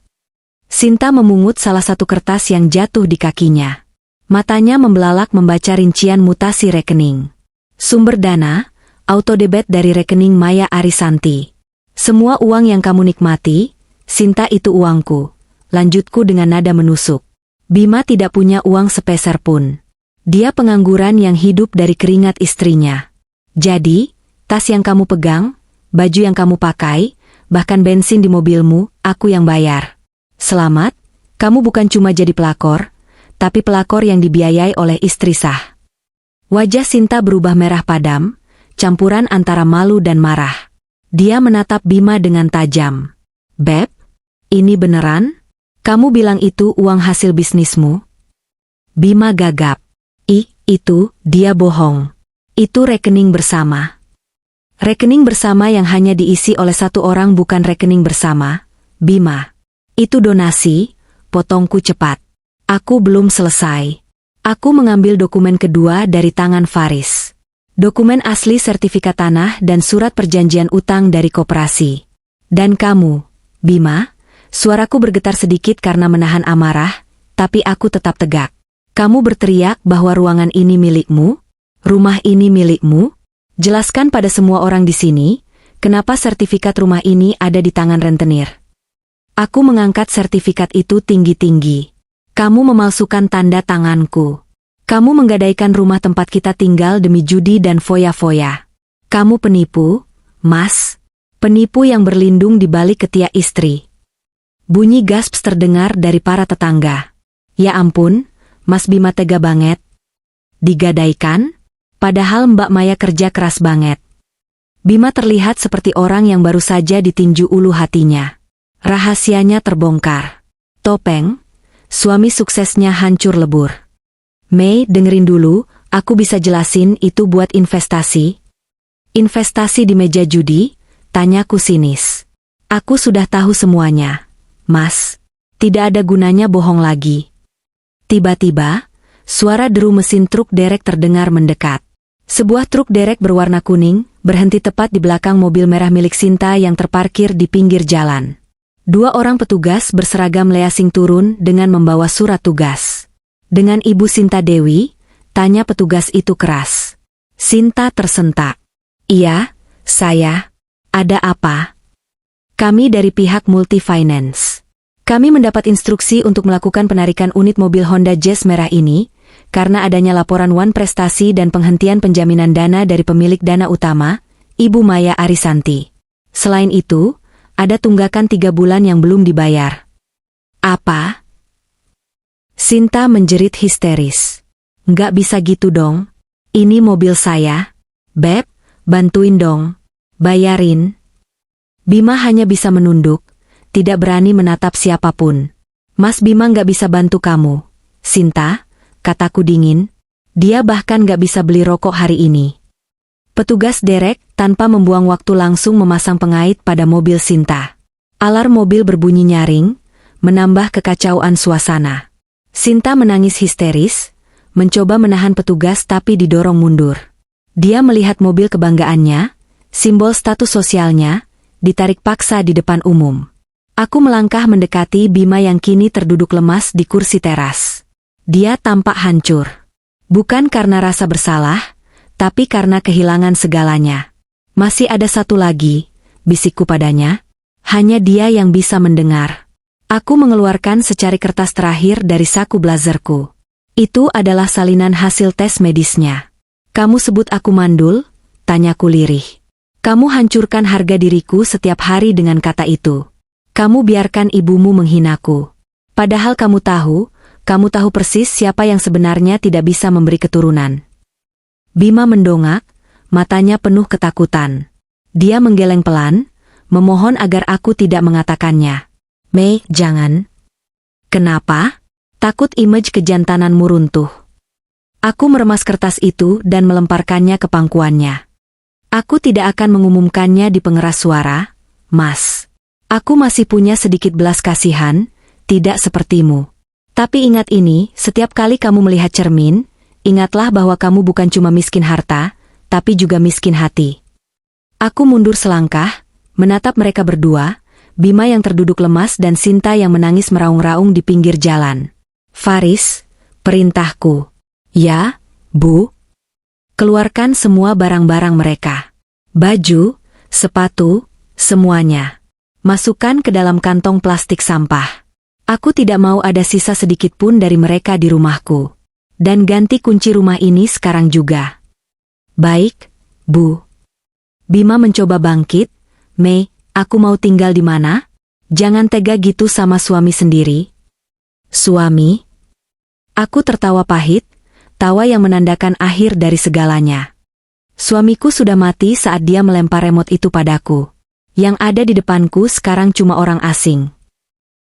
Sinta memungut salah satu kertas yang jatuh di kakinya. Matanya membelalak membaca rincian mutasi rekening. Sumber dana, autodebit dari rekening Maya Arisanti. Semua uang yang kamu nikmati, Sinta itu uangku, lanjutku dengan nada menusuk. Bima tidak punya uang sepeser pun. Dia pengangguran yang hidup dari keringat istrinya. Jadi, tas yang kamu pegang, baju yang kamu pakai, bahkan bensin di mobilmu, aku yang bayar. Selamat, kamu bukan cuma jadi pelakor, tapi pelakor yang dibiayai oleh istri sah. Wajah Sinta berubah merah padam, campuran antara malu dan marah. Dia menatap Bima dengan tajam. Beb, ini beneran? Kamu bilang itu uang hasil bisnismu? Bima gagap. Itu, dia bohong. Itu rekening bersama. Rekening bersama yang hanya diisi oleh satu orang bukan rekening bersama, Bima. Itu donasi, potongku cepat. Aku belum selesai. Aku mengambil dokumen kedua dari tangan Faris. Dokumen asli sertifikat tanah dan surat perjanjian utang dari koperasi. Dan kamu, Bima, suaraku bergetar sedikit karena menahan amarah, tapi aku tetap tegak. Kamu berteriak bahwa ruangan ini milikmu? Rumah ini milikmu? Jelaskan pada semua orang di sini, kenapa sertifikat rumah ini ada di tangan rentenir. Aku mengangkat sertifikat itu tinggi-tinggi. Kamu memalsukan tanda tanganku. Kamu menggadaikan rumah tempat kita tinggal demi judi dan foya-foya. Kamu penipu, Mas. Penipu yang berlindung di balik ketiak istri. Bunyi gasps terdengar dari para tetangga. Ya ampun, Mas Bima tega banget. Digadaikan? Padahal Mbak Maya kerja keras banget. Bima terlihat seperti orang yang baru saja ditinju ulu hatinya. Rahasianya terbongkar. Topeng, suami suksesnya hancur lebur. Mei, dengerin dulu, aku bisa jelasin itu buat investasi. Investasi di meja judi? Tanyaku sinis. Aku sudah tahu semuanya, Mas. Tidak ada gunanya bohong lagi. Tiba-tiba, suara deru mesin truk derek terdengar mendekat. Sebuah truk derek berwarna kuning, berhenti tepat di belakang mobil merah milik Sinta yang terparkir di pinggir jalan. Dua orang petugas berseragam leasing turun dengan membawa surat tugas. Dengan Ibu Sinta Dewi, tanya petugas itu keras. Sinta tersentak. Iya, saya. Ada apa? Kami dari pihak Multi Finance. Kami mendapat instruksi untuk melakukan penarikan unit mobil Honda Jazz merah ini, karena adanya laporan wan prestasi dan penghentian penjaminan dana dari pemilik dana utama, Ibu Maya Arisanti. Selain itu, ada tunggakan 3 bulan yang belum dibayar. Apa? Sinta menjerit histeris. Nggak bisa gitu dong. Ini mobil saya. Beb, bantuin dong. Bayarin. Bima hanya bisa menunduk, tidak berani menatap siapapun. Mas Bima nggak bisa bantu kamu. Sinta, kataku dingin. Dia bahkan gak bisa beli rokok hari ini. Petugas derek, tanpa membuang waktu langsung memasang pengait pada mobil Sinta. Alarm mobil berbunyi nyaring, menambah kekacauan suasana. Sinta menangis histeris, mencoba menahan petugas tapi didorong mundur. Dia melihat mobil kebanggaannya, simbol status sosialnya, ditarik paksa di depan umum. Aku melangkah mendekati Bima yang kini terduduk lemas di kursi teras. Dia tampak hancur. Bukan karena rasa bersalah, tapi karena kehilangan segalanya. Masih ada satu lagi, bisikku padanya. Hanya dia yang bisa mendengar. Aku mengeluarkan secari kertas terakhir dari saku blazerku. Itu adalah salinan hasil tes medisnya. Kamu sebut aku mandul? Tanyaku lirih. Kamu hancurkan harga diriku setiap hari dengan kata itu. Kamu biarkan ibumu menghinaku. Padahal kamu tahu persis siapa yang sebenarnya tidak bisa memberi keturunan. Bima mendongak, matanya penuh ketakutan. Dia menggeleng pelan, memohon agar aku tidak mengatakannya. Mei, jangan. Kenapa? Takut image kejantananmu runtuh. Aku meremas kertas itu dan melemparkannya ke pangkuannya. Aku tidak akan mengumumkannya di pengeras suara, Mas. Aku masih punya sedikit belas kasihan, tidak sepertimu. Tapi ingat ini, setiap kali kamu melihat cermin, ingatlah bahwa kamu bukan cuma miskin harta, tapi juga miskin hati. Aku mundur selangkah, menatap mereka berdua, Bima yang terduduk lemas dan Sinta yang menangis meraung-raung di pinggir jalan. Faris, perintahku. Ya, Bu. Keluarkan semua barang-barang mereka. Baju, sepatu, semuanya. Masukkan ke dalam kantong plastik sampah. Aku tidak mau ada sisa sedikit pun dari mereka di rumahku. Dan ganti kunci rumah ini sekarang juga. Baik, Bu. Bima mencoba bangkit. Mei, aku mau tinggal di mana? Jangan tega gitu sama suami sendiri. Suami? Aku tertawa pahit, tawa yang menandakan akhir dari segalanya. Suamiku sudah mati saat dia melempar remote itu padaku. Yang ada di depanku sekarang cuma orang asing.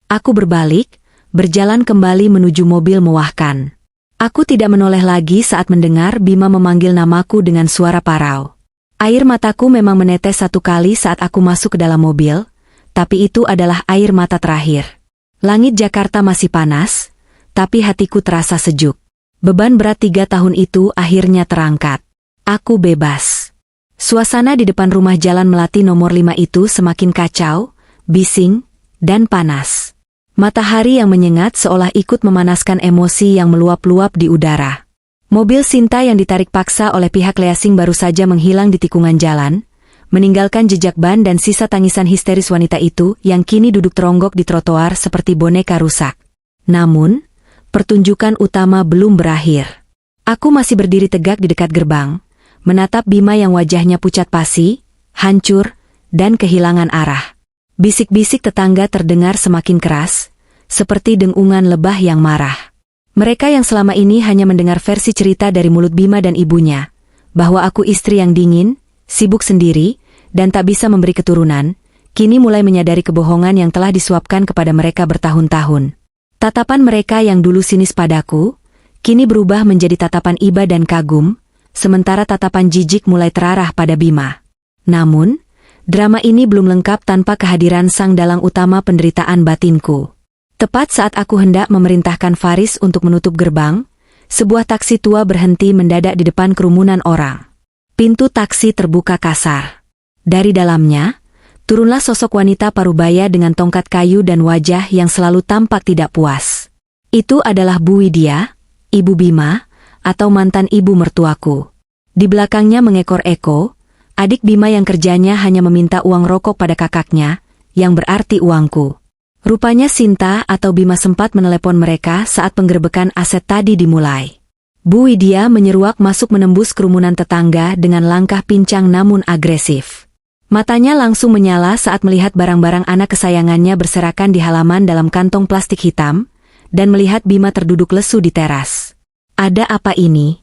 Aku berbalik, berjalan kembali menuju mobil mewahkan. Aku tidak menoleh lagi saat mendengar Bima memanggil namaku dengan suara parau. Air mataku memang menetes satu kali saat aku masuk ke dalam mobil, tapi itu adalah air mata terakhir. Langit Jakarta masih panas, tapi hatiku terasa sejuk. Beban berat 3 tahun itu akhirnya terangkat. Aku bebas. Suasana di depan rumah Jalan Melati nomor 5 itu semakin kacau, bising, dan panas. Matahari yang menyengat seolah ikut memanaskan emosi yang meluap-luap di udara. Mobil Sinta yang ditarik paksa oleh pihak leasing baru saja menghilang di tikungan jalan, meninggalkan jejak ban dan sisa tangisan histeris wanita itu yang kini duduk teronggok di trotoar seperti boneka rusak. Namun, pertunjukan utama belum berakhir. Aku masih berdiri tegak di dekat gerbang, menatap Bima yang wajahnya pucat pasi, hancur, dan kehilangan arah. Bisik-bisik tetangga terdengar semakin keras, seperti dengungan lebah yang marah. Mereka yang selama ini hanya mendengar versi cerita dari mulut Bima dan ibunya, bahwa aku istri yang dingin, sibuk sendiri, dan tak bisa memberi keturunan, kini mulai menyadari kebohongan yang telah disuapkan kepada mereka bertahun-tahun. Tatapan mereka yang dulu sinis padaku, kini berubah menjadi tatapan iba dan kagum, sementara tatapan jijik mulai terarah pada Bima. Namun, drama ini belum lengkap tanpa kehadiran sang dalang utama penderitaan batinku. Tepat saat aku hendak memerintahkan Faris untuk menutup gerbang, sebuah taksi tua berhenti mendadak di depan kerumunan orang. Pintu taksi terbuka kasar. Dari dalamnya, turunlah sosok wanita parubaya dengan tongkat kayu dan wajah yang selalu tampak tidak puas. Itu adalah Bu Widya, Ibu Bima, atau mantan ibu mertuaku. Di belakangnya mengekor Eko, adik Bima yang kerjanya hanya meminta uang rokok pada kakaknya, yang berarti uangku. Rupanya Sinta atau Bima sempat menelepon mereka saat penggerbekan aset tadi dimulai. Bu Widya menyeruak masuk menembus kerumunan tetangga dengan langkah pincang namun agresif. Matanya langsung menyala saat melihat barang-barang anak kesayangannya berserakan di halaman dalam kantong plastik hitam, dan melihat Bima terduduk lesu di teras. "Ada apa ini?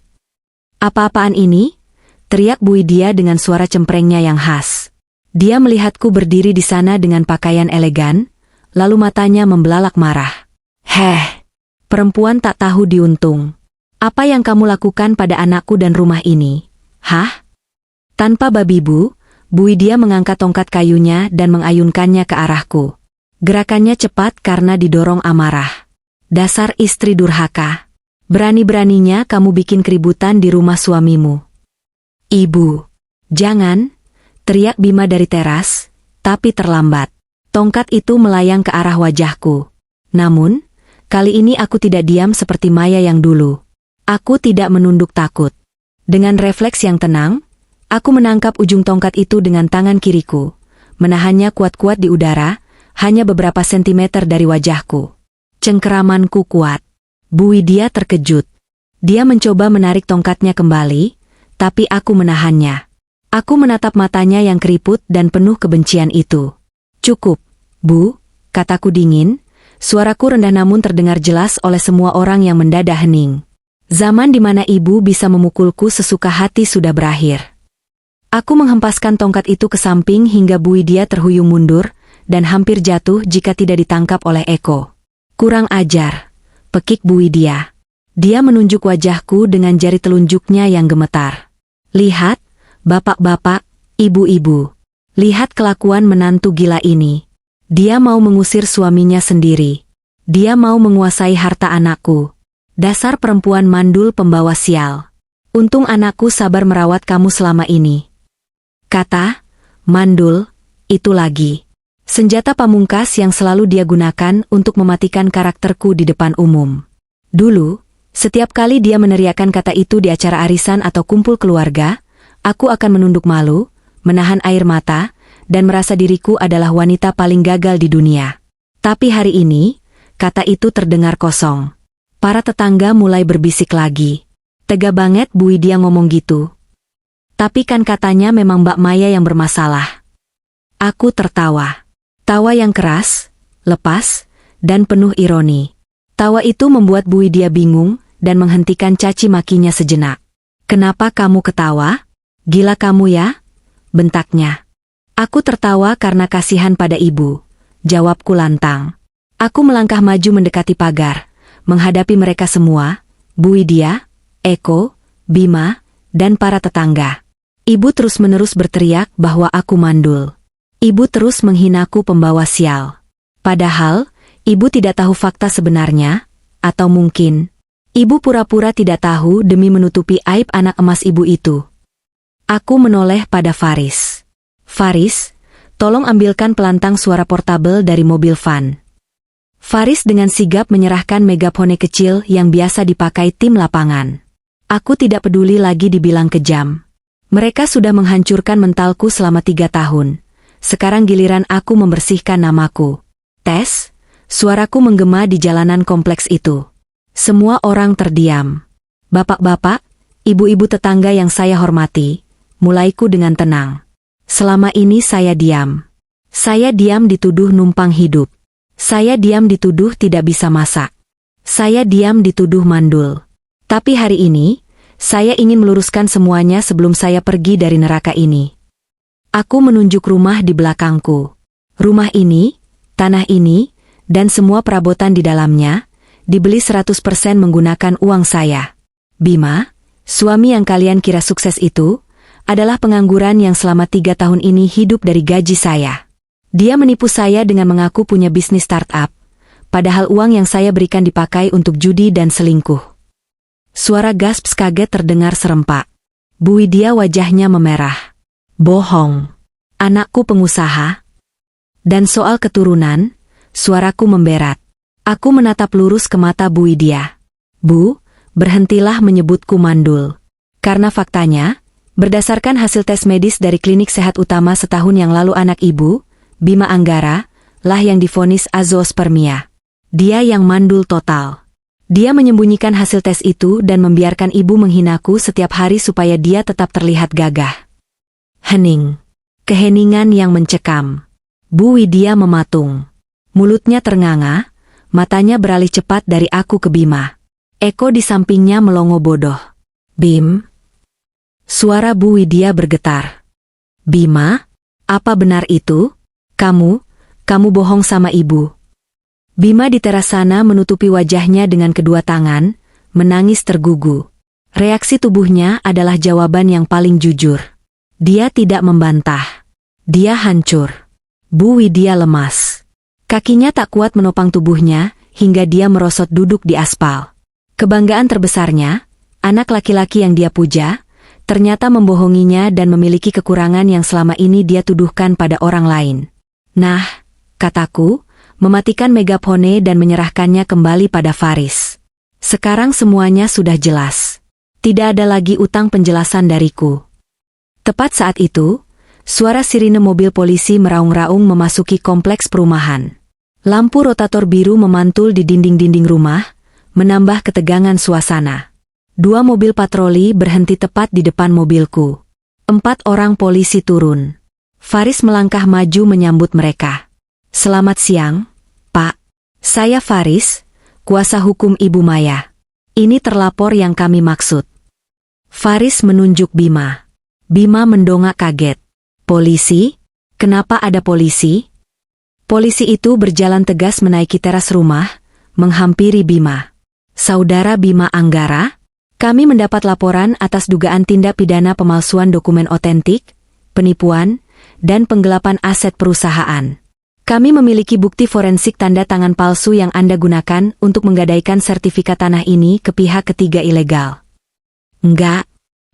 Apa-apaan ini?" teriak Bu Widya dengan suara cemprengnya yang khas. Dia melihatku berdiri di sana dengan pakaian elegan, lalu matanya membelalak marah. "Heh, perempuan tak tahu diuntung. Apa yang kamu lakukan pada anakku dan rumah ini? Hah?" Tanpa babibu, Bu Widya mengangkat tongkat kayunya dan mengayunkannya ke arahku. Gerakannya cepat karena didorong amarah. "Dasar istri durhaka. Berani-beraninya kamu bikin keributan di rumah suamimu." "Ibu, jangan!" teriak Bima dari teras, tapi terlambat. Tongkat itu melayang ke arah wajahku. Namun, kali ini aku tidak diam seperti Maya yang dulu. Aku tidak menunduk takut. Dengan refleks yang tenang, aku menangkap ujung tongkat itu dengan tangan kiriku, menahannya kuat-kuat di udara, hanya beberapa sentimeter dari wajahku. Cengkeramanku kuat. Bu Widya terkejut. Dia mencoba menarik tongkatnya kembali, tapi aku menahannya. Aku menatap matanya yang keriput dan penuh kebencian itu. "Cukup, Bu," kataku dingin, suaraku rendah namun terdengar jelas oleh semua orang yang mendadak hening. Zaman di mana ibu bisa memukulku sesuka hati sudah berakhir. Aku menghempaskan tongkat itu ke samping hingga Bu Widya terhuyung mundur, dan hampir jatuh jika tidak ditangkap oleh Eko. "Kurang ajar," pekik Bu Widya. Dia menunjuk wajahku dengan jari telunjuknya yang gemetar. "Lihat, bapak-bapak, ibu-ibu. Lihat kelakuan menantu gila ini. Dia mau mengusir suaminya sendiri. Dia mau menguasai harta anakku. Dasar perempuan mandul pembawa sial. Untung anakku sabar merawat kamu selama ini." Kata mandul itu lagi senjata pamungkas yang selalu dia gunakan untuk mematikan karakterku di depan umum. Dulu, setiap kali dia meneriakkan kata itu di acara arisan atau kumpul keluarga, aku akan menunduk malu, menahan air mata, dan merasa diriku adalah wanita paling gagal di dunia. Tapi hari ini, kata itu terdengar kosong. Para tetangga mulai berbisik lagi. "Tega banget Bu Widya ngomong gitu. Tapi kan katanya memang Mbak Maya yang bermasalah." Aku tertawa. Tawa yang keras, lepas, dan penuh ironi. Tawa itu membuat Bu Widya bingung dan menghentikan caci makinya sejenak. "Kenapa kamu ketawa? Gila kamu ya?" bentaknya. Aku tertawa karena kasihan pada ibu. Jawabku lantang. Aku melangkah maju mendekati pagar, menghadapi mereka semua, Bu Widya, Eko, Bima, dan para tetangga. Ibu terus-menerus berteriak bahwa aku mandul. Ibu terus menghinaku pembawa sial. Padahal, ibu tidak tahu fakta sebenarnya, atau mungkin, ibu pura-pura tidak tahu demi menutupi aib anak emas ibu itu. Aku menoleh pada Faris. Faris, tolong ambilkan pelantang suara portabel dari mobil van. Faris dengan sigap menyerahkan megafone kecil yang biasa dipakai tim lapangan. Aku tidak peduli lagi dibilang kejam. Mereka sudah menghancurkan mentalku selama 3 tahun. Sekarang giliran aku membersihkan namaku. Tes, suaraku menggema di jalanan kompleks itu. Semua orang terdiam. Bapak-bapak, ibu-ibu tetangga yang saya hormati, mulaiku dengan tenang. Selama ini saya diam. Saya diam dituduh numpang hidup. Saya diam dituduh tidak bisa masak. Saya diam dituduh mandul. Tapi hari ini, saya ingin meluruskan semuanya sebelum saya pergi dari neraka ini. Aku menunjuk rumah di belakangku. Rumah ini, tanah ini, dan semua perabotan di dalamnya, dibeli 100% menggunakan uang saya. Bima, suami yang kalian kira sukses itu, adalah pengangguran yang selama 3 tahun ini hidup dari gaji saya. Dia menipu saya dengan mengaku punya bisnis startup, padahal uang yang saya berikan dipakai untuk judi dan selingkuh. Suara gasp kaget terdengar serempak. Bu Widya wajahnya memerah. Bohong. Anakku pengusaha. Dan soal keturunan, suaraku memberat. Aku menatap lurus ke mata Bu Widya. Bu, berhentilah menyebutku mandul. Karena faktanya, berdasarkan hasil tes medis dari klinik sehat utama setahun yang lalu anak ibu, Bima Anggara, lah yang divonis azoospermia. Dia yang mandul total. Dia menyembunyikan hasil tes itu dan membiarkan ibu menghinaku setiap hari supaya dia tetap terlihat gagah. Hening. Keheningan yang mencekam. Bu Widya mematung. Mulutnya ternganga, matanya beralih cepat dari aku ke Bima. Eko di sampingnya melongo bodoh. Bim. Suara Bu Widya bergetar. Bima, apa benar itu? Kamu bohong sama ibu. Bima di teras sana menutupi wajahnya dengan kedua tangan, menangis tergugu. Reaksi tubuhnya adalah jawaban yang paling jujur. Dia tidak membantah. Dia hancur. Bu Widya lemas. Kakinya tak kuat menopang tubuhnya, hingga dia merosot duduk di aspal. Kebanggaan terbesarnya, anak laki-laki yang dia puja, ternyata membohonginya dan memiliki kekurangan yang selama ini dia tuduhkan pada orang lain. Nah, kataku, mematikan megafone dan menyerahkannya kembali pada Faris. Sekarang semuanya sudah jelas. Tidak ada lagi utang penjelasan dariku. Tepat saat itu, suara sirine mobil polisi meraung-raung memasuki kompleks perumahan. Lampu rotator biru memantul di dinding-dinding rumah, menambah ketegangan suasana. 2 mobil patroli berhenti tepat di depan mobilku. 4 orang polisi turun. Faris melangkah maju menyambut mereka. Selamat siang, Pak. Saya Faris, kuasa hukum Ibu Maya. Ini terlapor yang kami maksud. Faris menunjuk Bima. Bima mendongak kaget. Polisi? Kenapa ada polisi? Polisi itu berjalan tegas menaiki teras rumah, menghampiri Bima. Saudara Bima Anggara, kami mendapat laporan atas dugaan tindak pidana pemalsuan dokumen otentik, penipuan, dan penggelapan aset perusahaan. Kami memiliki bukti forensik tanda tangan palsu yang Anda gunakan untuk menggadaikan sertifikat tanah ini ke pihak ketiga ilegal. Enggak,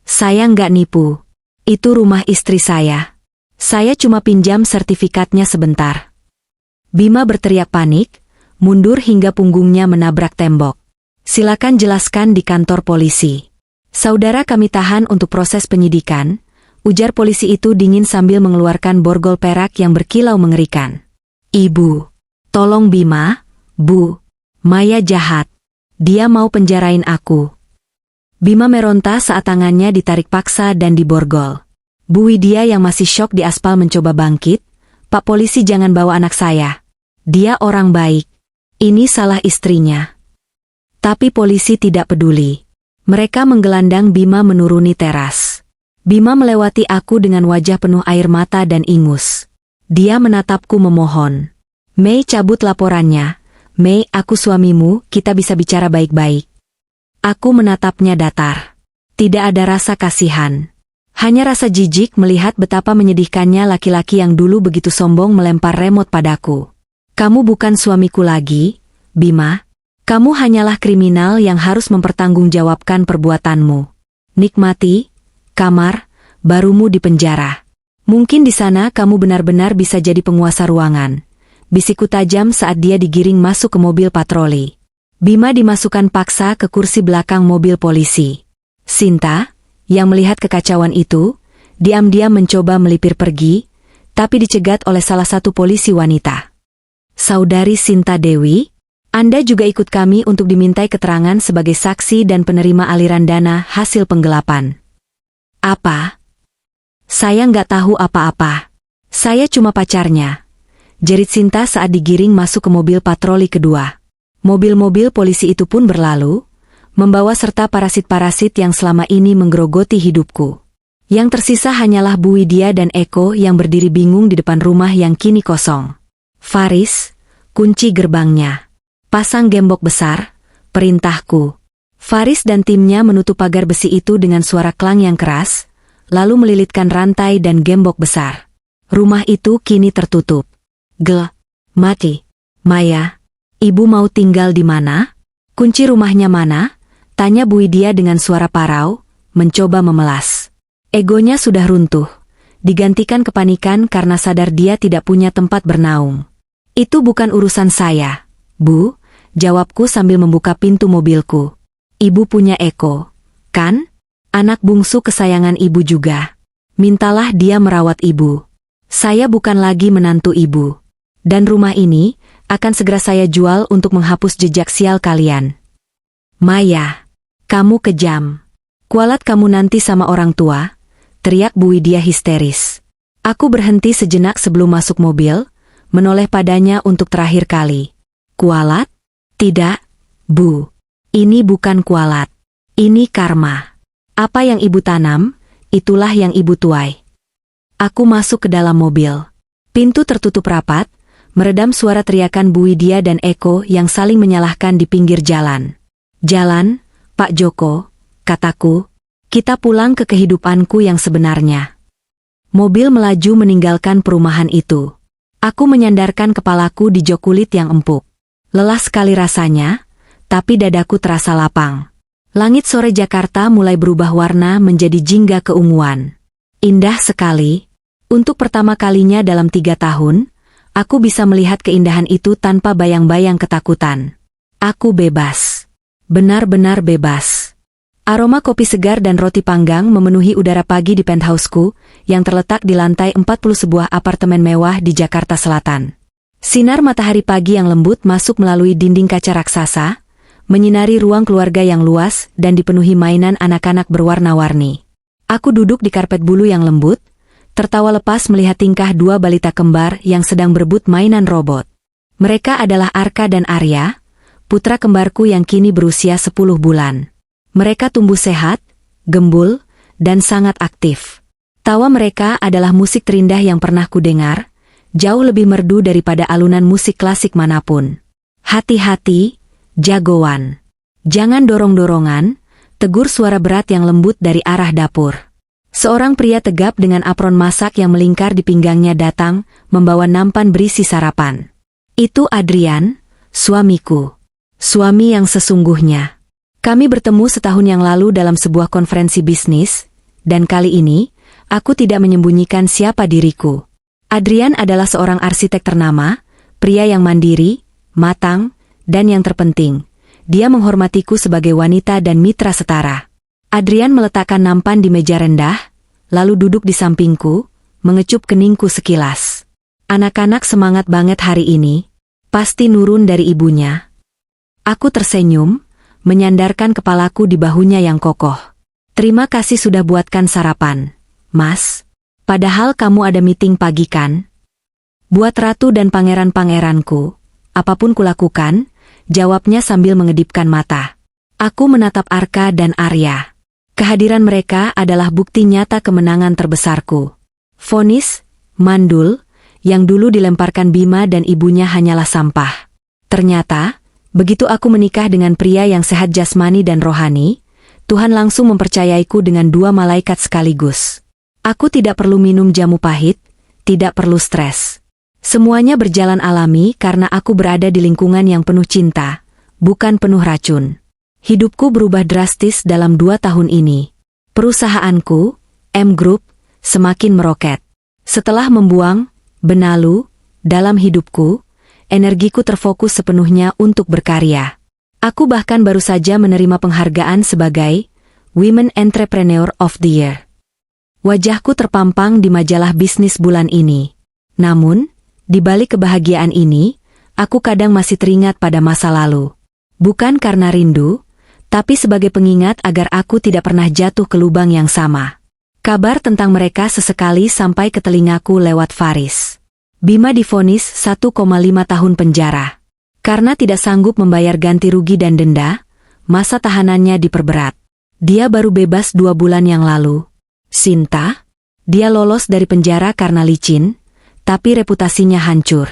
saya enggak nipu. Itu rumah istri saya. Saya cuma pinjam sertifikatnya sebentar. Bima berteriak panik, mundur hingga punggungnya menabrak tembok. Silakan jelaskan di kantor polisi. Saudara kami tahan untuk proses penyidikan, ujar polisi itu dingin sambil mengeluarkan borgol perak yang berkilau mengerikan. Ibu, tolong Bima, Bu. Maya jahat. Dia mau penjarain aku. Bima meronta saat tangannya ditarik paksa dan diborgol. Bu Widya yang masih syok di aspal mencoba bangkit. Pak polisi jangan bawa anak saya. Dia orang baik. Ini salah istrinya. Tapi polisi tidak peduli. Mereka menggelandang Bima menuruni teras. Bima melewati aku dengan wajah penuh air mata dan ingus. Dia menatapku memohon. Mei, cabut laporannya. Mei, aku suamimu, kita bisa bicara baik-baik. Aku menatapnya datar. Tidak ada rasa kasihan. Hanya rasa jijik melihat betapa menyedihkannya laki-laki yang dulu begitu sombong melempar remote padaku. Kamu bukan suamiku lagi, Bima. Kamu hanyalah kriminal yang harus mempertanggungjawabkan perbuatanmu. Nikmati kamar barumu di penjara. Mungkin di sana kamu benar-benar bisa jadi penguasa ruangan. Bisikku tajam saat dia digiring masuk ke mobil patroli. Bima dimasukkan paksa ke kursi belakang mobil polisi. Sinta, yang melihat kekacauan itu, diam-diam mencoba melipir pergi, tapi dicegat oleh salah satu polisi wanita. Saudari Sinta Dewi, Anda juga ikut kami untuk dimintai keterangan sebagai saksi dan penerima aliran dana hasil penggelapan. Apa? Saya nggak tahu apa-apa. Saya cuma pacarnya. Jerit Sinta saat digiring masuk ke mobil patroli kedua. Mobil-mobil polisi itu pun berlalu, membawa serta parasit-parasit yang selama ini menggerogoti hidupku. Yang tersisa hanyalah Bu Widya dan Eko yang berdiri bingung di depan rumah yang kini kosong. Faris, kunci gerbangnya. Pasang gembok besar, perintahku. Faris dan timnya menutup pagar besi itu dengan suara klang yang keras, lalu melilitkan rantai dan gembok besar. Rumah itu kini tertutup. Mati. Maya, ibu mau tinggal di mana? Kunci rumahnya mana? Tanya Bu Widya dengan suara parau, mencoba memelas. Egonya sudah runtuh, digantikan kepanikan karena sadar dia tidak punya tempat bernaung. Itu bukan urusan saya, Bu, jawabku sambil membuka pintu mobilku. Ibu punya Eko, kan? Anak bungsu kesayangan ibu juga. Mintalah dia merawat ibu. Saya bukan lagi menantu ibu. Dan rumah ini akan segera saya jual untuk menghapus jejak sial kalian. Maya, kamu kejam. Kualat kamu nanti sama orang tua, teriak Bu Widya histeris. Aku berhenti sejenak sebelum masuk mobil, menoleh padanya untuk terakhir kali. Kualat? Tidak, Bu. Ini bukan kualat. Ini karma. Apa yang ibu tanam, itulah yang ibu tuai. Aku masuk ke dalam mobil. Pintu tertutup rapat, meredam suara teriakan Bu Widya dan Eko yang saling menyalahkan di pinggir jalan. Jalan, Pak Joko, kataku, kita pulang ke kehidupanku yang sebenarnya. Mobil melaju meninggalkan perumahan itu. Aku menyandarkan kepalaku di jok kulit yang empuk. Lelah sekali rasanya, tapi dadaku terasa lapang. Langit sore Jakarta mulai berubah warna menjadi jingga keunguan. Indah sekali. Untuk pertama kalinya dalam 3 tahun, aku bisa melihat keindahan itu tanpa bayang-bayang ketakutan. Aku bebas. Benar-benar bebas. Aroma kopi segar dan roti panggang memenuhi udara pagi di penthouseku yang terletak di lantai 40 sebuah apartemen mewah di Jakarta Selatan. Sinar matahari pagi yang lembut masuk melalui dinding kaca raksasa, menyinari ruang keluarga yang luas dan dipenuhi mainan anak-anak berwarna-warni. Aku duduk di karpet bulu yang lembut, tertawa lepas melihat tingkah 2 balita kembar yang sedang berebut mainan robot. Mereka adalah Arka dan Arya, putra kembarku yang kini berusia 10 bulan. Mereka tumbuh sehat, gembul, dan sangat aktif. Tawa mereka adalah musik terindah yang pernah kudengar, jauh lebih merdu daripada alunan musik klasik manapun. Hati-hati, jagoan. Jangan dorong-dorongan, tegur suara berat yang lembut dari arah dapur. Seorang pria tegap dengan apron masak yang melingkar di pinggangnya datang, membawa nampan berisi sarapan. Itu Adrian, suamiku. Suami yang sesungguhnya. Kami bertemu setahun yang lalu dalam sebuah konferensi bisnis, dan kali ini, aku tidak menyembunyikan siapa diriku. Adrian adalah seorang arsitek ternama, pria yang mandiri, matang, dan yang terpenting, dia menghormatiku sebagai wanita dan mitra setara. Adrian meletakkan nampan di meja rendah, lalu duduk di sampingku, mengecup keningku sekilas. Anak-anak semangat banget hari ini, pasti nurun dari ibunya. Aku tersenyum, menyandarkan kepalaku di bahunya yang kokoh. Terima kasih sudah buatkan sarapan, Mas. Padahal kamu ada meeting pagi kan? Buat ratu dan pangeran-pangeranku, apapun kulakukan, jawabnya sambil mengedipkan mata. Aku menatap Arka dan Arya. Kehadiran mereka adalah bukti nyata kemenangan terbesarku. Vonis, mandul, yang dulu dilemparkan Bima dan ibunya hanyalah sampah. Ternyata, begitu aku menikah dengan pria yang sehat jasmani dan rohani, Tuhan langsung mempercayaiku dengan 2 malaikat sekaligus. Aku tidak perlu minum jamu pahit, tidak perlu stres. Semuanya berjalan alami karena aku berada di lingkungan yang penuh cinta, bukan penuh racun. Hidupku berubah drastis dalam 2 tahun ini. Perusahaanku, M Group, semakin meroket. Setelah membuang benalu dalam hidupku, energiku terfokus sepenuhnya untuk berkarya. Aku bahkan baru saja menerima penghargaan sebagai Women Entrepreneur of the Year. Wajahku terpampang di majalah bisnis bulan ini. Namun, di balik kebahagiaan ini, aku kadang masih teringat pada masa lalu. Bukan karena rindu, tapi sebagai pengingat agar aku tidak pernah jatuh ke lubang yang sama. Kabar tentang mereka sesekali sampai ke telingaku lewat Faris. Bima divonis 1,5 tahun penjara. Karena tidak sanggup membayar ganti rugi dan denda, masa tahanannya diperberat. Dia baru bebas 2 bulan yang lalu. Sinta? Dia lolos dari penjara karena licin, tapi reputasinya hancur.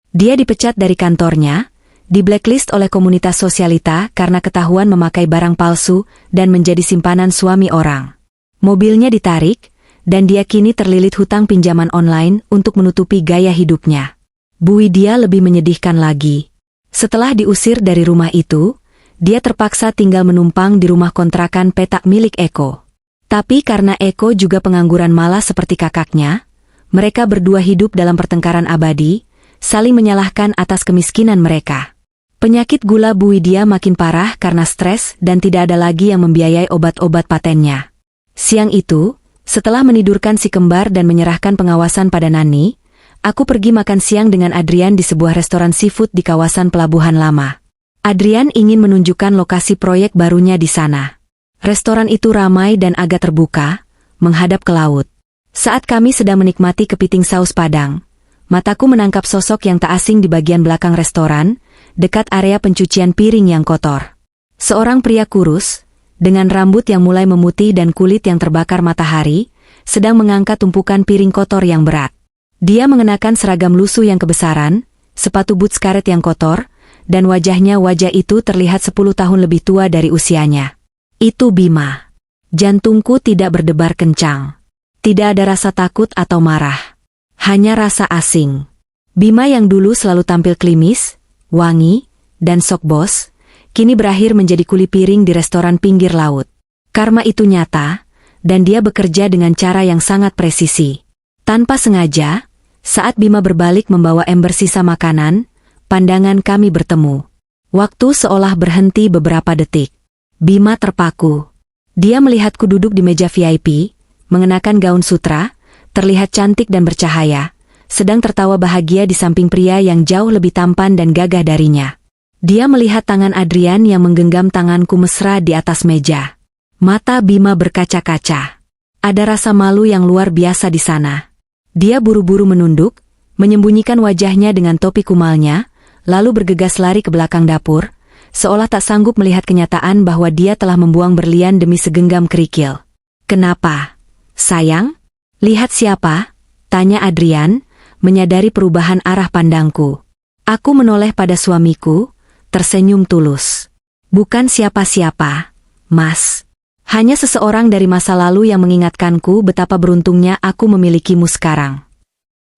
Dia dipecat dari kantornya, di blacklist oleh komunitas sosialita karena ketahuan memakai barang palsu dan menjadi simpanan suami orang. Mobilnya ditarik, dan dia kini terlilit hutang pinjaman online untuk menutupi gaya hidupnya. Bu Widya lebih menyedihkan lagi. Setelah diusir dari rumah itu, dia terpaksa tinggal menumpang di rumah kontrakan petak milik Eko. Tapi karena Eko juga pengangguran malas seperti kakaknya, mereka berdua hidup dalam pertengkaran abadi, saling menyalahkan atas kemiskinan mereka. Penyakit gula Bu Widya makin parah karena stres dan tidak ada lagi yang membiayai obat-obat patennya. Siang itu, setelah menidurkan si kembar dan menyerahkan pengawasan pada Nani, aku pergi makan siang dengan Adrian di sebuah restoran seafood di kawasan Pelabuhan Lama. Adrian ingin menunjukkan lokasi proyek barunya di sana. Restoran itu ramai dan agak terbuka, menghadap ke laut. Saat kami sedang menikmati kepiting saus Padang, mataku menangkap sosok yang tak asing di bagian belakang restoran, dekat area pencucian piring yang kotor. Seorang pria kurus, dengan rambut yang mulai memutih dan kulit yang terbakar matahari, sedang mengangkat tumpukan piring kotor yang berat. Dia mengenakan seragam lusuh yang kebesaran, sepatu boots karet yang kotor, dan wajah itu terlihat 10 tahun lebih tua dari usianya. Itu Bima. Jantungku tidak berdebar kencang. Tidak ada rasa takut atau marah. Hanya rasa asing. Bima yang dulu selalu tampil klimis, wangi, dan sok bos, kini berakhir menjadi kuli piring di restoran pinggir laut. Karma itu nyata, dan dia bekerja dengan cara yang sangat presisi. Tanpa sengaja, saat Bima berbalik membawa ember sisa makanan, pandangan kami bertemu. Waktu seolah berhenti beberapa detik. Bima terpaku. Dia melihatku duduk di meja VIP, mengenakan gaun sutra, terlihat cantik dan bercahaya, sedang tertawa bahagia di samping pria yang jauh lebih tampan dan gagah darinya. Dia melihat tangan Adrian yang menggenggam tanganku mesra di atas meja. Mata Bima berkaca-kaca. Ada rasa malu yang luar biasa di sana. Dia buru-buru menunduk, menyembunyikan wajahnya dengan topi kumalnya, lalu bergegas lari ke belakang dapur, seolah tak sanggup melihat kenyataan bahwa dia telah membuang berlian demi segenggam kerikil. Kenapa? Sayang? Lihat siapa? Tanya Adrian, menyadari perubahan arah pandangku. Aku menoleh pada suamiku, tersenyum tulus. Bukan siapa-siapa, Mas. Hanya seseorang dari masa lalu yang mengingatkanku betapa beruntungnya aku memilikimu sekarang.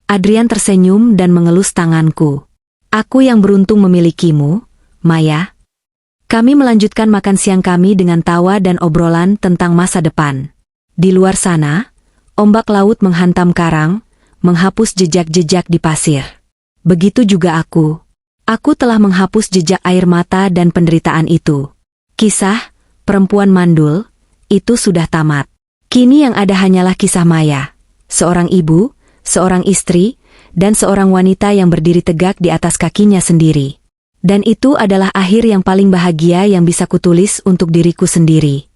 Adrian tersenyum dan mengelus tanganku. Aku yang beruntung memilikimu, Maya. Kami melanjutkan makan siang kami dengan tawa dan obrolan tentang masa depan. Di luar sana, ombak laut menghantam karang, menghapus jejak-jejak di pasir. Begitu juga aku. Aku telah menghapus jejak air mata dan penderitaan itu. Kisah perempuan mandul itu sudah tamat. Kini yang ada hanyalah kisah Maya, seorang ibu, seorang istri, dan seorang wanita yang berdiri tegak di atas kakinya sendiri. Dan itu adalah akhir yang paling bahagia yang bisa kutulis untuk diriku sendiri.